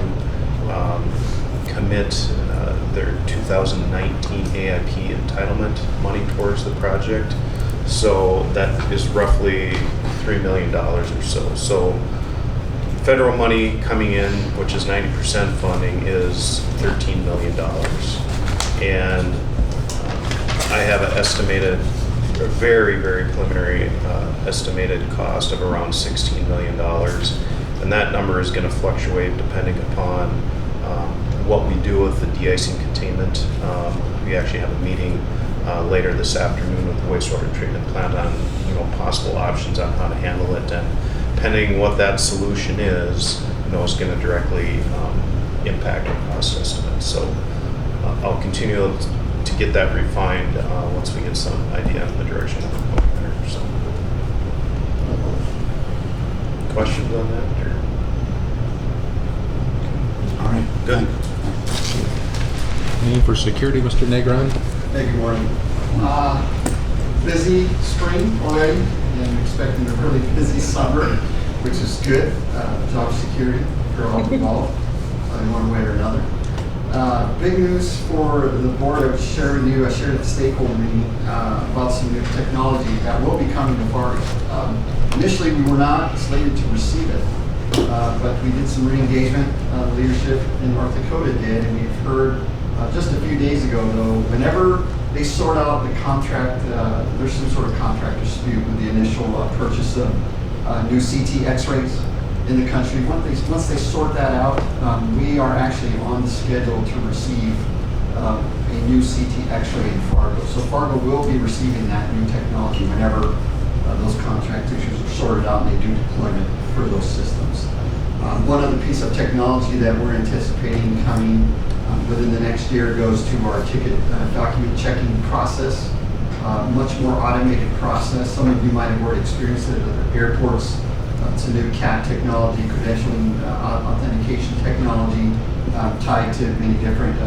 commit their 2019 AIP entitlement money towards the project. So that is roughly $3 million or so. So federal money coming in, which is 90% funding, is $13 million. And I have an estimated, a very, very preliminary estimated cost of around $16 million. And that number is going to fluctuate depending upon what we do with the de-icing containment. We actually have a meeting later this afternoon with the wastewater treatment plant on, you know, possible options on how to handle it, and depending what that solution is, you know, it's going to directly impact our cost estimates. So I'll continue to get that refined once we get some idea on the direction that we're going there. So, questions on that? Or?
All right.
Good.
Any for security, Mr. Negron?
Hey, good morning. busy spring already and expecting a really busy summer, which is good. Job security for all involved in one way or another. Big news for the board. I shared with you, I shared at the stakeholder meeting about some new technology that will be coming to Fargo. Initially, we were not slated to receive it, but we did some re-engagement. Leadership in North Dakota did, and we've heard just a few days ago, though, whenever they sort out the contract, there's some sort of contract dispute with the initial purchase of new CT X-rays in the country. Once they sort that out, we are actually on the schedule to receive a new CT X-ray in Fargo. So Fargo will be receiving that new technology whenever those contract issues are sorted out and they do deployment for those systems. One other piece of technology that we're anticipating coming within the next year goes to our ticket document checking process. Much more automated process. Some of you might have already experienced it at other airports. It's a new CAT technology, credentialing authentication technology tied to many different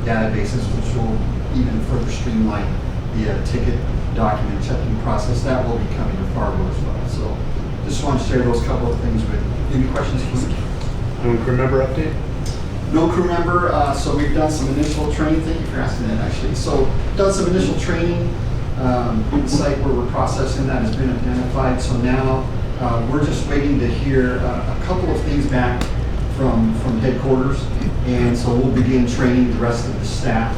databases, which will even further streamline the ticket document checking process. That will be coming to Fargo as well. So just want to share those couple of things with you. Any questions for me?
No crew member update?
No crew member, so we've done some initial training. Thank you for asking that, actually. So done some initial training. The site where we're processing that has been identified. So now we're just waiting to hear a couple of things back from headquarters. And so we'll begin training the rest of the staff.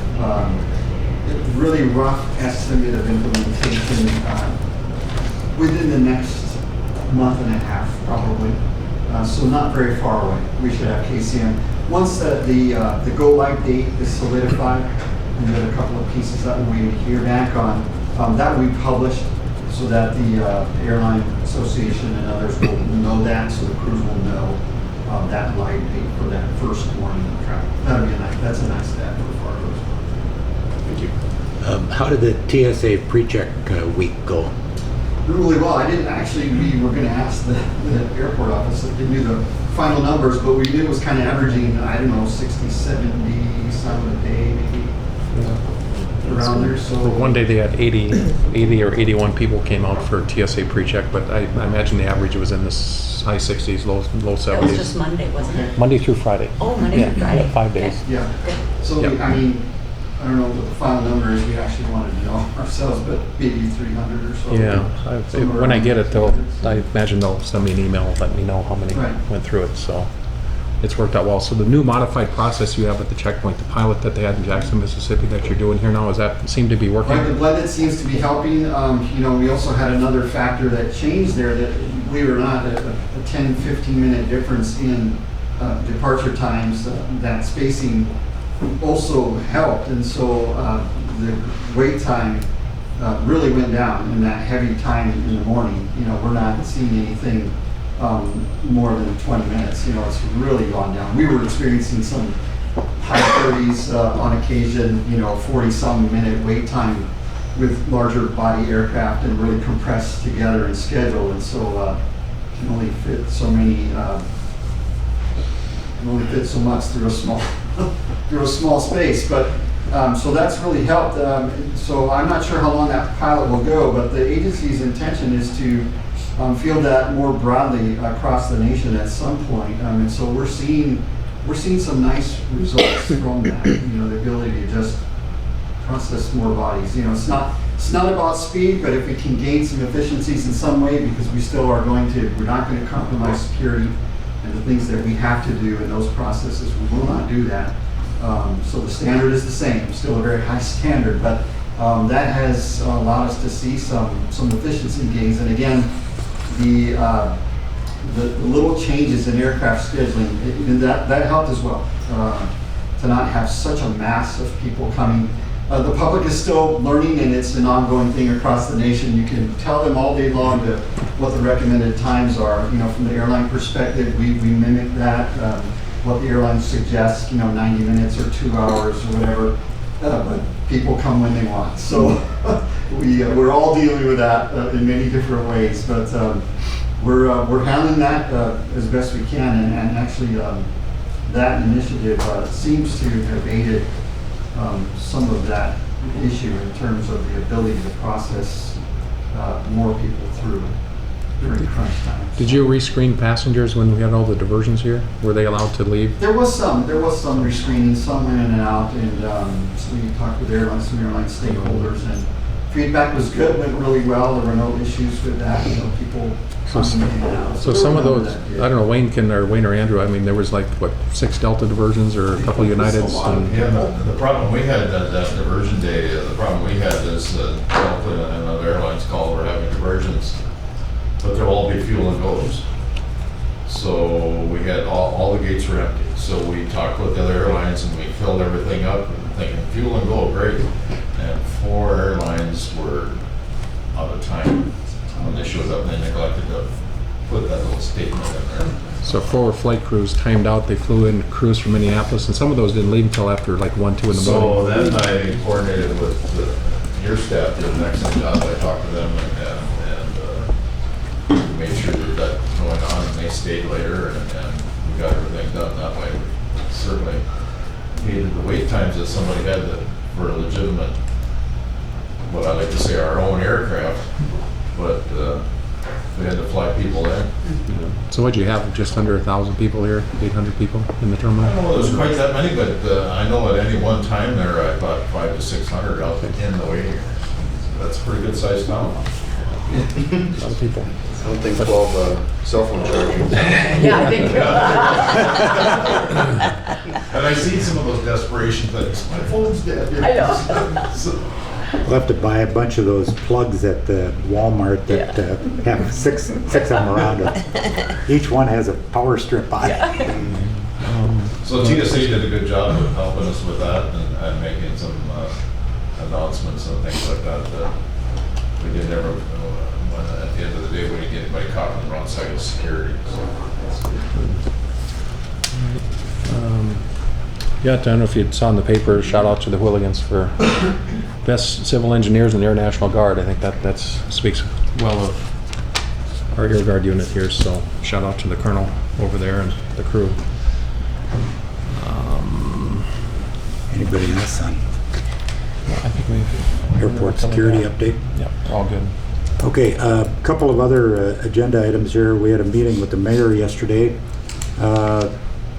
Really rough estimate of implementation within the next month and a half, probably. So not very far away. We should have KCM. Once the go live date is solidified, and there are a couple of pieces that we're waiting to hear back on, that will be published so that the Airline Association and others will know that, so the crews will know that live date for that first morning of travel. That's a nice step for Fargo.
Thank you.
How did the TSA pre-check week go?
Really well. I didn't actually, we were going to ask the airport office if they knew the final numbers, but we knew it was kind of averaging, I don't know, 60, 70 some a day, maybe around there. So
One day they had 80 or 81 people came out for TSA pre-check, but I imagine the average was in the high 60s, low 70s.
That was just Monday, wasn't it?
Monday through Friday.
Oh, Monday through Friday.
5 days.
Yeah. So,
Yep.
I mean, I don't know what the final number is. We actually wanted to know ourselves, but maybe 300 or so.
Yeah,
Somewhere
when I
around
get it,
300.
I imagine they'll send me an email, let me know how many
Right.
went through it, so it's worked out well. So the new modified process you have at the checkpoint, the pilot that they had in Jackson, Mississippi that you're doing here now, does that seem to be working?
Right, the blended seems to be helping. We also had another factor that changed there that, believe it or not, a 10, 15-minute difference in departure times, that spacing also helped. And so the wait time really went down in that heavy time in the morning. We're not seeing anything more than 20 minutes. It's really gone down. We were experiencing some high 30s on occasion, 40-some minute wait time with larger body aircraft and really compressed together in schedule. And so can only fit so many, can only fit so much through a small space. But so that's really helped. So I'm not sure how long that pilot will go, but the agency's intention is to field that more broadly across the nation at some point. And so we're seeing some nice results from that. The ability to just process more bodies. It's not about speed, but if we can gain some efficiencies in some way, because we're not going to compromise security and the things that we have to do in those processes, we will not do that. So the standard is the same, still a very high standard, but that has allowed us to see some efficiency gains. And again, the little changes in aircraft scheduling, that helped as well, to not have such a mass of people coming. The public is still learning, and it's an ongoing thing across the nation. You can tell them all day long what the recommended times are. From the airline perspective, we mimic that, what the airlines suggest, 90 minutes or 2 hours or whatever. But people come when they want. So we're all dealing with that in many different ways. But we're handling that as best we can, and actually that initiative seems to have aided some of that issue in terms of the ability to process more people through during crunch times.
Did you rescreen passengers when we had all the diversions here? Were they allowed to leave?
There was some rescreening, some in and out, and so we talked with some airline stakeholders, and feedback was good, went really well. There were no issues with that, people coming in and out.
So
there
some
were
of
none
those,
that did.
I don't know, Wayne or Andrew, I mean, there was like, what, 6 Delta diversions or a couple Uniteds? and-
Yeah, the problem we had that diversion day, the problem we had is Delta and other airlines called, we're having diversions, but they'll all be fuel and goes. So we had all the gates were empty. So we talked with the other airlines and we filled everything up and thinking fuel and go, great. And 4 airlines were out of time when they showed up and they neglected to put that little statement in there.
So 4 flight crews timed out, they flew in crews from Minneapolis, and some of those didn't leave until after like 1, 2 in the
So
morning.
then I coordinated with your staff, did an excellent job. I talked to them and made sure that that going on, and they stayed later, and we got everything done that way. We certainly needed the wait times that somebody had that were legitimate, what I like to say, our own aircraft, but we had to fly people in.
So what'd you have, just under 1,000 people here, 800 people in the
I
terminal?
don't know if there's quite that many, but I know at any one time there, I thought 500 to 600 out in the waiting area. That's a pretty good sized town.
A lot of people.
I don't think 12 cell phone chargers.
Yeah, I think.
And I see some of those desperation things. My phone's dead.
I know.
So-
We'll have to buy a bunch of those plugs at the Walmart that have six of them around it. Each one has a power strip on it.
So TSA did a good job of helping us with that and making some announcements and things like that. We did never, when at the end of the day, we didn't get anybody caught on the wrong side of security. So that's good.
Yeah, I don't know if you saw in the paper, shout out to the Hooligans for best civil engineers in the Air National Guard. I think that speaks well of our Air Guard unit here, so shout out to the colonel over there and the crew.
Anybody else on
I think we've...
airport security update?
Yep, all good.
Okay, a couple of other agenda items here. We had a meeting with the mayor yesterday.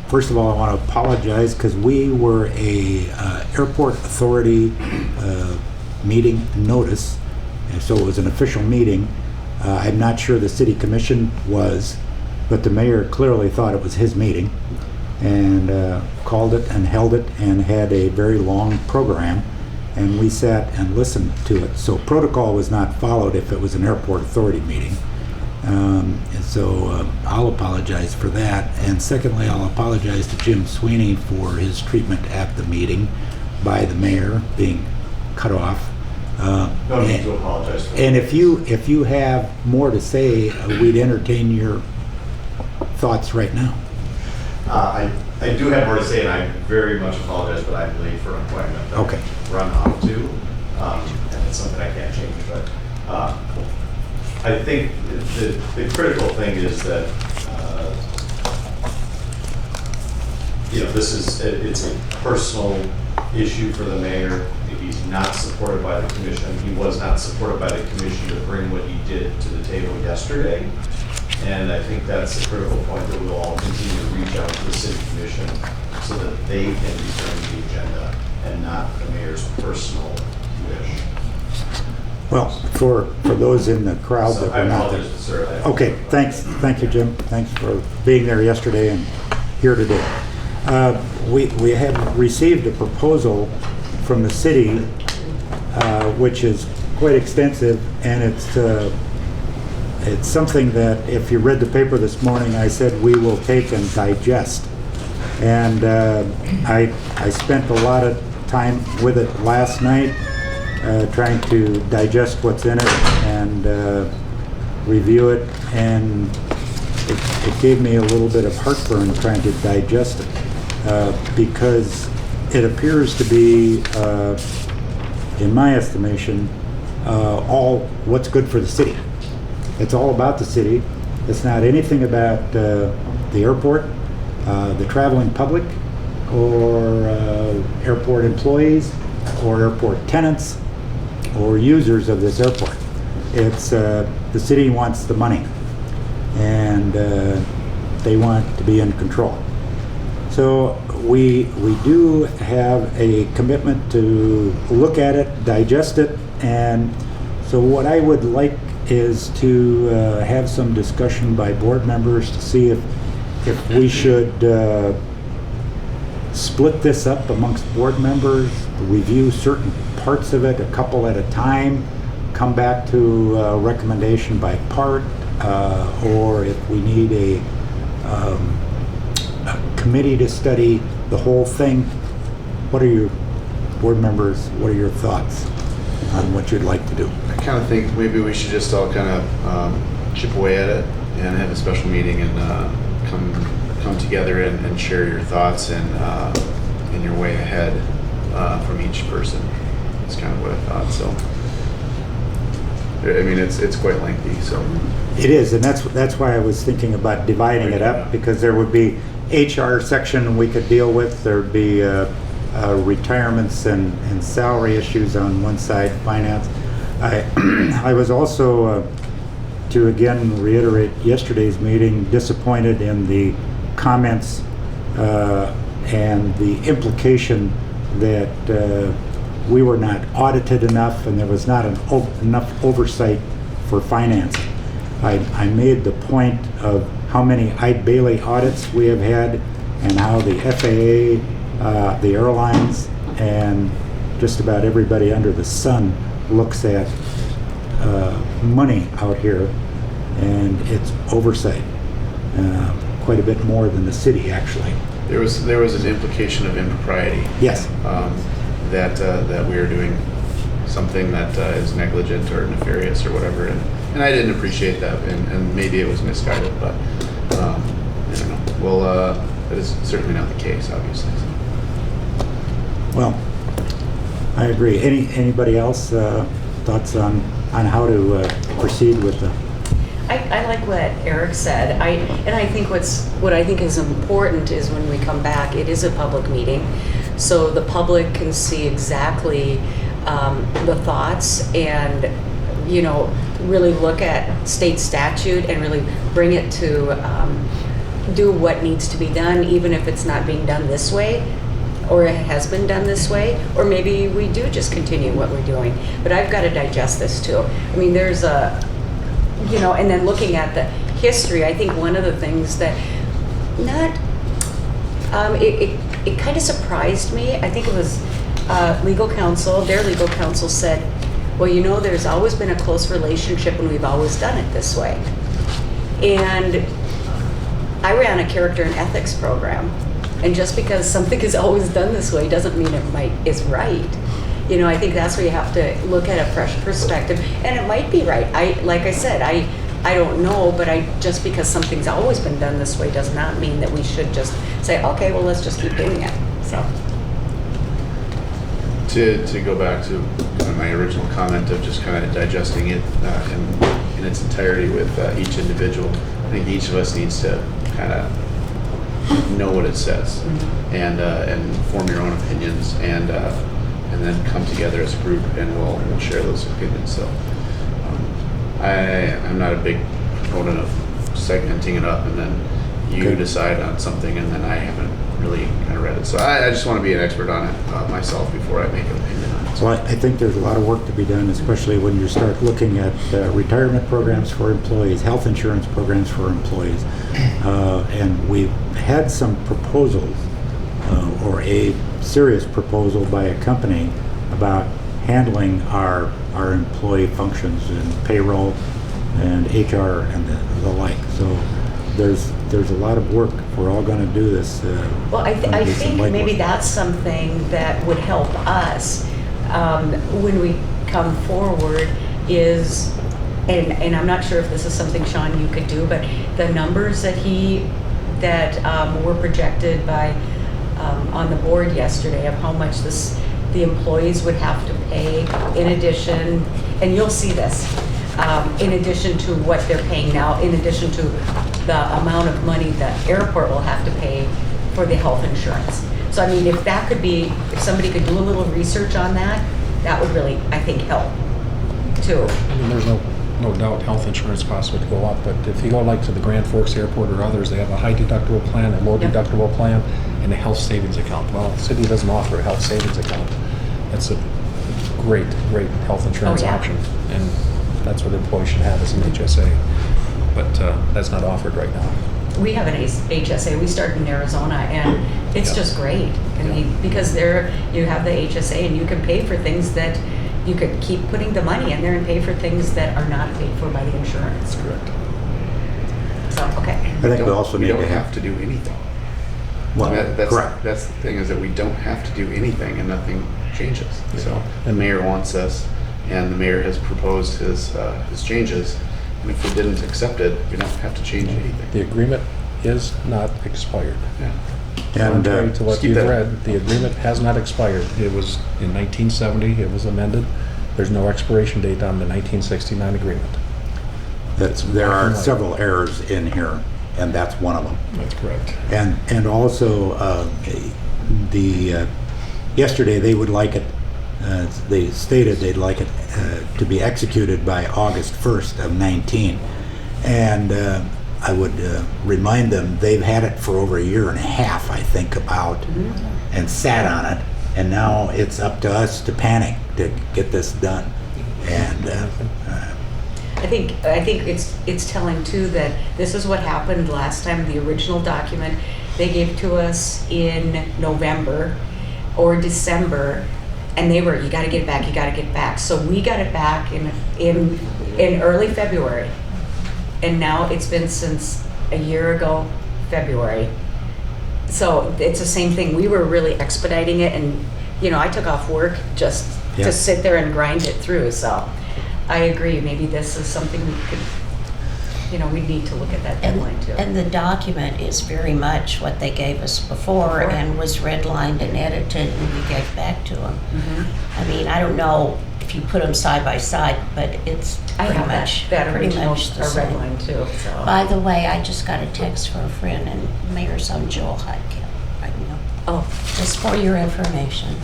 First of all, I want to apologize because we were a airport authority meeting notice, and so it was an official meeting. I'm not sure the city commission was, but the mayor clearly thought it was his meeting and called it and held it and had a very long program, and we sat and listened to it. So protocol was not followed if it was an airport authority meeting. And so I'll apologize for that. And secondly, I'll apologize to Jim Sweeney for his treatment at the meeting by the mayor being cut off.
No need to apologize for that.
And if you have more to say, we'd entertain your thoughts right now.
I do have more to say, and I very much apologize, but I'm late for an appointment that
Okay.
I run off to, and it's something I can't change, but I think the critical thing is that, it's a personal issue for the mayor. If he's not supported by the commission, he was not supported by the commission to bring what he did to the table yesterday. And I think that's the critical point, that we'll all continue to reach out to the city commission so that they can determine the agenda and not the mayor's personal wish.
Well, for those in the crowd
So
that
I
were not there.
apologize, sir.
Okay, thanks. Thank you, Jim. Thanks for being there yesterday and here today. We have received a proposal from the city, which is quite extensive, and it's something that if you read the paper this morning, I said we will take and digest. And I spent a lot of time with it last night, trying to digest what's in it and review it, and it gave me a little bit of heartburn trying to digest it, because it appears to be, in my estimation, all what's good for the city. It's all about the city. It's not anything about the airport, the traveling public, or airport employees. or airport tenants or users of this airport. It's the city wants the money, and they want to be in control. So we do have a commitment to look at it, digest it, and so what I would like is to have some discussion by board members to see if we should split this up amongst board members, review certain parts of it, a couple at a time, come back to a recommendation by part, or if we need a committee to study the whole thing. What are your board members, what are your thoughts on what you'd like to do?
I kind of think maybe we should just all kind of chip away at it and have a special meeting and come together and share your thoughts and your way ahead from each person. That's kind of what I thought. So, I mean, it's quite lengthy. So
it is, and that's why I was thinking about dividing it up, because there would be HR section we could deal with. There'd be retirements and salary issues on one side, finance. I was also, to again reiterate yesterday's meeting, disappointed in the comments and the implication that we were not audited enough and there was not enough oversight for finance. I made the point of how many Eid Bailey audits we have had and how the FAA, the airlines, and just about everybody under the sun looks at money out here, and it's oversight. Quite a bit more than the city, actually.
there was an implication of impropriety.
Yes.
That we are doing something that is negligent or nefarious or whatever, and I didn't appreciate that, and maybe it was misguided, but I don't know. Well, that is certainly not the case, obviously. So.
Well, I agree. Anybody else thoughts on how to proceed with the?
I like what Eric said. I think what I think is important is when we come back, it is a public meeting, so the public can see exactly the thoughts and really look at state statute and really bring it to do what needs to be done, even if it's not being done this way, or it has been done this way, or maybe we do just continue what we're doing. But I've got to digest this too. I mean, there's and then looking at the history, I think one of the things that it kind of surprised me. I think it was their legal counsel said, well, there's always been a close relationship and we've always done it this way. And I ran a character and ethics program, and just because something is always done this way doesn't mean it is right. I think that's where you have to look at a fresh perspective, and it might be right. Like I said, I don't know, but just because something's always been done this way does not mean that we should just say, okay, well, let's just keep doing it. So.
To go back to my original comment of just kind of digesting it in its entirety with each individual, I think each of us needs to kind of know what it says, mm-hmm. and form your own opinions, and then come together as a group and we'll share those opinions. So I'm not a big proponent of segmenting it up and then you decide on something and then I haven't really kind of read it. So I just want to be an expert on it myself before I make an opinion on it.
So I think there's a lot of work to be done, especially when you start looking at retirement programs for employees, health insurance programs for employees. And we've had some proposals, or a serious proposal by a company about handling our employee functions and payroll and HR and the like. So there's a lot of work. We're all going to do this.
Well, I think maybe that's something that would help us when we come forward is, and I'm not sure if this is something, Sean, you could do, but the numbers that were projected by on the board yesterday of how much the employees would have to pay in addition, and you'll see this, in addition to what they're paying now, in addition to the amount of money the airport will have to pay for the health insurance. So I mean, if that could be, if somebody could do a little research on that, that would really, I think, help too.
I mean, there's no doubt health insurance costs would go up, but if you go like to the Grand Forks Airport or others, they have a high deductible plan, a low
Yep.
deductible plan, and a health savings account. Well, the city doesn't offer a health savings account. That's a great health insurance
Oh, yeah.
option, and that's what employees should have as an HSA. But that's not offered right now.
We have an HSA, we started in Arizona, and it's
Yeah.
just great. I mean, because there, you have the HSA and you can pay for things that, you could keep putting the money in there and pay for things that are not paid for by the insurance.
Correct.
So, okay.
I think we also need to
don't
have,
have to do anything.
well, correct.
That's the thing, is that we don't have to do anything and nothing changes. So the mayor wants us, and the mayor has proposed his changes. And if we didn't accept it, we don't have to change anything.
The agreement is not expired.
Yeah.
And
Contrary to what
keep
you've
that-
read, the agreement has not expired. It was in 1970, it was amended. There's no expiration date on the 1969 agreement.
there are several errors in here, and that's one of them.
That's correct.
And also, yesterday they would like it, they stated they'd like it to be executed by August 1st of 19. And I would remind them, they've had it for over a year and a half, I think, about, and sat on it. And now it's up to us to panic to get this done. And
I think it's telling too that this is what happened last time, the original document they gave to us in November or December, and they were, you gotta get it back. So we got it back in early February. And now it's been since a year ago, February. So it's the same thing. We were really expediting it, and I took off work just
Yeah.
to sit there and grind it through. So I agree. Maybe this is something we could, we need to look at that deadline too.
And the document is very much what they gave us before and was redlined and edited and we gave back to them. I mean, I don't know if you put them side by side, but it's
I
pretty
have
much
that
pretty
original
much the
red
same.
line too. So.
By the way, I just got a text from a friend and Mayor's on Joel Heidkamp right now.
Oh.
Just for your information.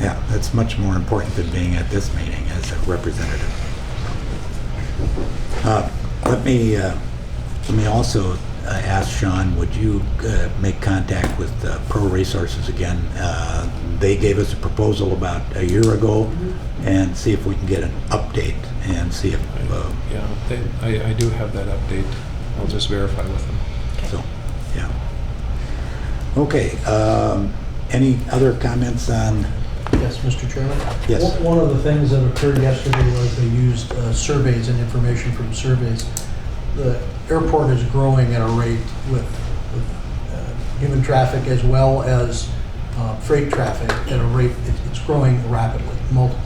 yeah, that's much more important than being at this meeting as a representative. Let me also ask Sean, would you make contact with Pro Resources again? They gave us a proposal about a year ago, and see if we can get an update and see if.
I do have that update. I'll just verify with them.
So, yeah. Okay. Any other comments on?
Yes, Mr. Chairman?
Yes.
One of the things that occurred yesterday was they used surveys and information from surveys. The airport is growing at a rate with human traffic as well as freight traffic at a rate, it's growing rapidly, multiples.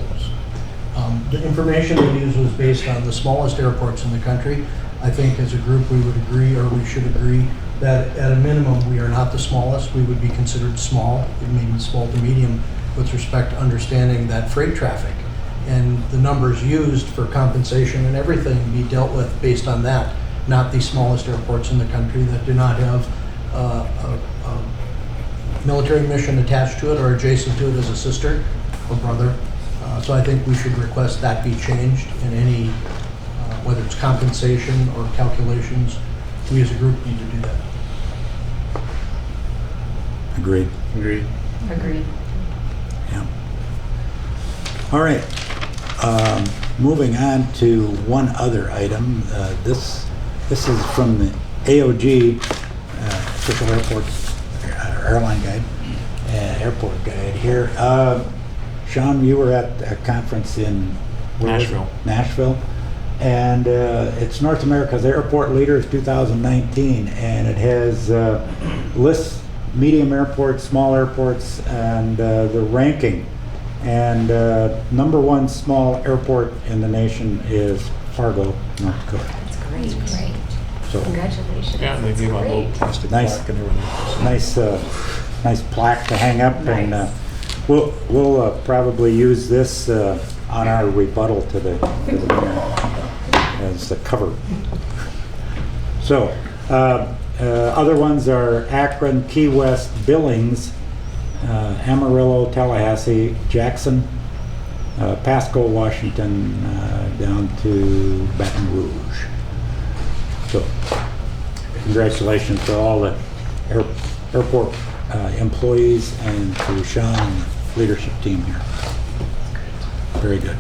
The information they used was based on the smallest airports in the country. I think as a group we would agree, or we should agree, that at a minimum we are not the smallest. We would be considered small, it means small to medium, with respect to understanding that freight traffic and the numbers used for compensation and everything be dealt with based on that, not the smallest airports in the country that do not have a military mission attached to it or adjacent to it as a sister or brother. So I think we should request that be changed in any, whether it's compensation or calculations. We as a group need to do that.
Agreed.
Agreed.
Yeah. All right. Moving on to one other item. This is from the AOG, Official Airports Airline Guide, Airport Guide here. Sean, you were at a conference in Nashville, and it's North America's Airport Leaders 2019, and it has lists medium airports, small airports, and the ranking. And number one small airport in the nation is Fargo, North Dakota.
That's great.
Great.
So
Congratulations.
Yeah, they
That's
gave out a little
great.
plastic
Nice.
plaque and everything.
nice plaque to hang up, and we'll probably use this on our rebuttal to the mayor as the cover. So, other ones are Akron, Key West, Billings, Amarillo, Tallahassee, Jackson, Pasco, Washington, down to Baton Rouge. So, congratulations to all the airport employees and to Sean and the leadership team here. Very good.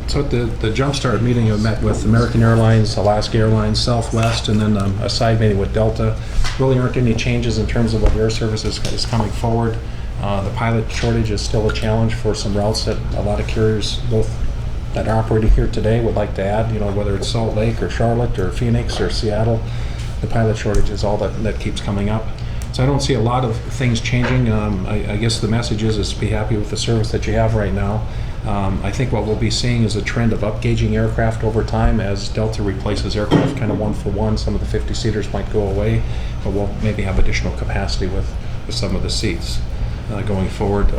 So at the Jumpstart meeting, I met with American Airlines, Alaska Airlines, Southwest, and then a side meeting with Delta. Really aren't any changes in terms of what air service is coming forward. The pilot shortage is still a challenge for some routes that a lot of carriers, both that are operating here today, would like to add, whether it's Salt Lake or Charlotte or Phoenix or Seattle. The pilot shortage is all that keeps coming up. So I don't see a lot of things changing. I guess the message is be happy with the service that you have right now. I think what we'll be seeing is a trend of upgauging aircraft over time as Delta replaces aircraft kind of one for one. Some of the 50-seaters might go away, but we'll maybe have additional capacity with some of the seats going forward.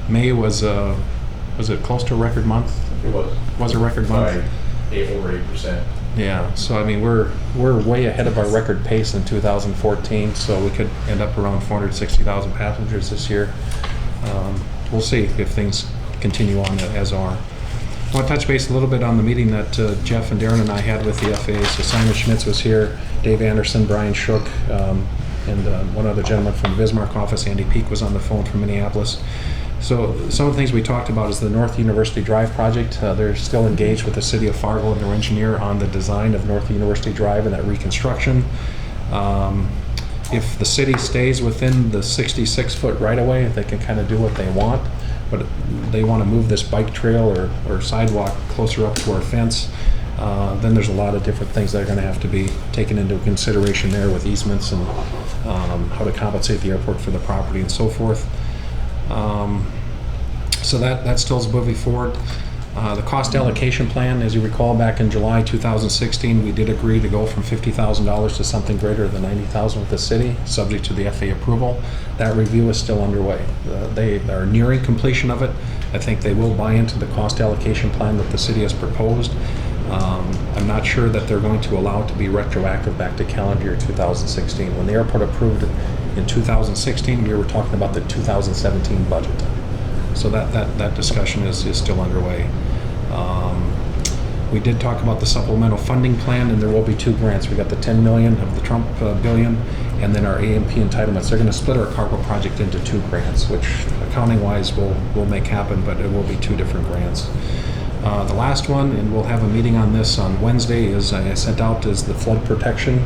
May was it close to a record month?
It was.
Was a record month?
By over 8%.
Yeah, so I mean we're way ahead of our record pace in 2014, so we could end up around 460,000 passengers this year. We'll see if things continue on as are. I want to touch base a little bit on the meeting that Jeff and Darren and I had with the FAA. So Simon Schmitz was here, Dave Anderson, Brian Shook, and one other gentleman from the Bismarck office, Andy Peak, was on the phone from Minneapolis. So some of the things we talked about is the North University Drive project. They're still engaged with the city of Fargo and their engineer on the design of North University Drive and that reconstruction. If the city stays within the 66-foot right-of-way, they can kind of do what they want, but they want to move this bike trail or sidewalk closer up to our fence, then there's a lot of different things that are going to have to be taken into consideration there with easements and how to compensate the airport for the property and so forth. So that still is moving forward. The cost allocation plan, as you recall, back in July 2016, we did agree to go from $50,000 to something greater than $90,000 with the city, subject to the FAA approval. That review is still underway. They are nearing completion of it. I think they will buy into the cost allocation plan that the city has proposed. I'm not sure that they're going to allow it to be retroactive back to calendar year 2016. When the airport approved it in 2016, we were talking about the 2017 budget. So that discussion is still underway. We did talk about the supplemental funding plan, and there will be two grants. We got the $10 million of the Trump billion, and then our AMP entitlements. They're going to split our cargo project into two grants, which accounting-wise will make happen, but it will be two different grants. The last one, and we'll have a meeting on this on Wednesday, is I sent out is the flood protection.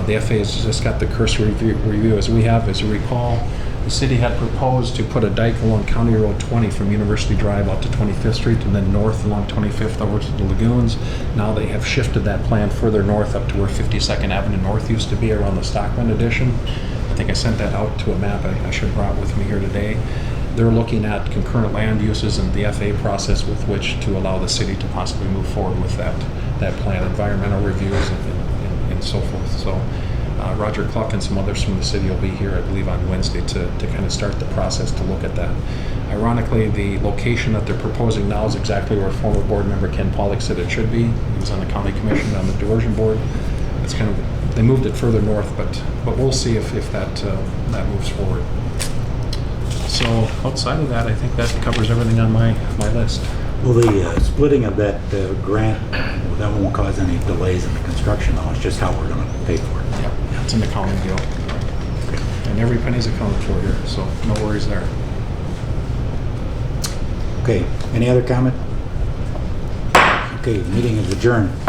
The FAA has just got the cursory review as we have. As you recall, the city had proposed to put a dike along County Road 20 from University Drive out to 25th Street and then north along 25th over to the lagoons. Now they have shifted that plan further north up to where 52nd Avenue North used to be around the Stockman addition. I think I sent that out to a map I should have brought with me here today. They're looking at concurrent land uses and the FAA process with which to allow the city to possibly move forward with that plan, environmental reviews and so forth. So Roger Cluck and some others from the city will be here, I believe, on Wednesday to kind of start the process to look at that. Ironically, the location that they're proposing now is exactly where former board member Ken Pollock said it should be. He was on the county commission on the diversion board. It's kind of, they moved it further north, but we'll see if that moves forward. So outside of that, I think that covers everything on my list.
Well, the splitting of that grant, that won't cause any delays in the construction, though. It's just how we're going to pay for it.
Yeah, it's an accounting deal. Okay. And every penny's accounted for here, so no worries there.
Okay, any other comment? Okay, meeting is adjourned.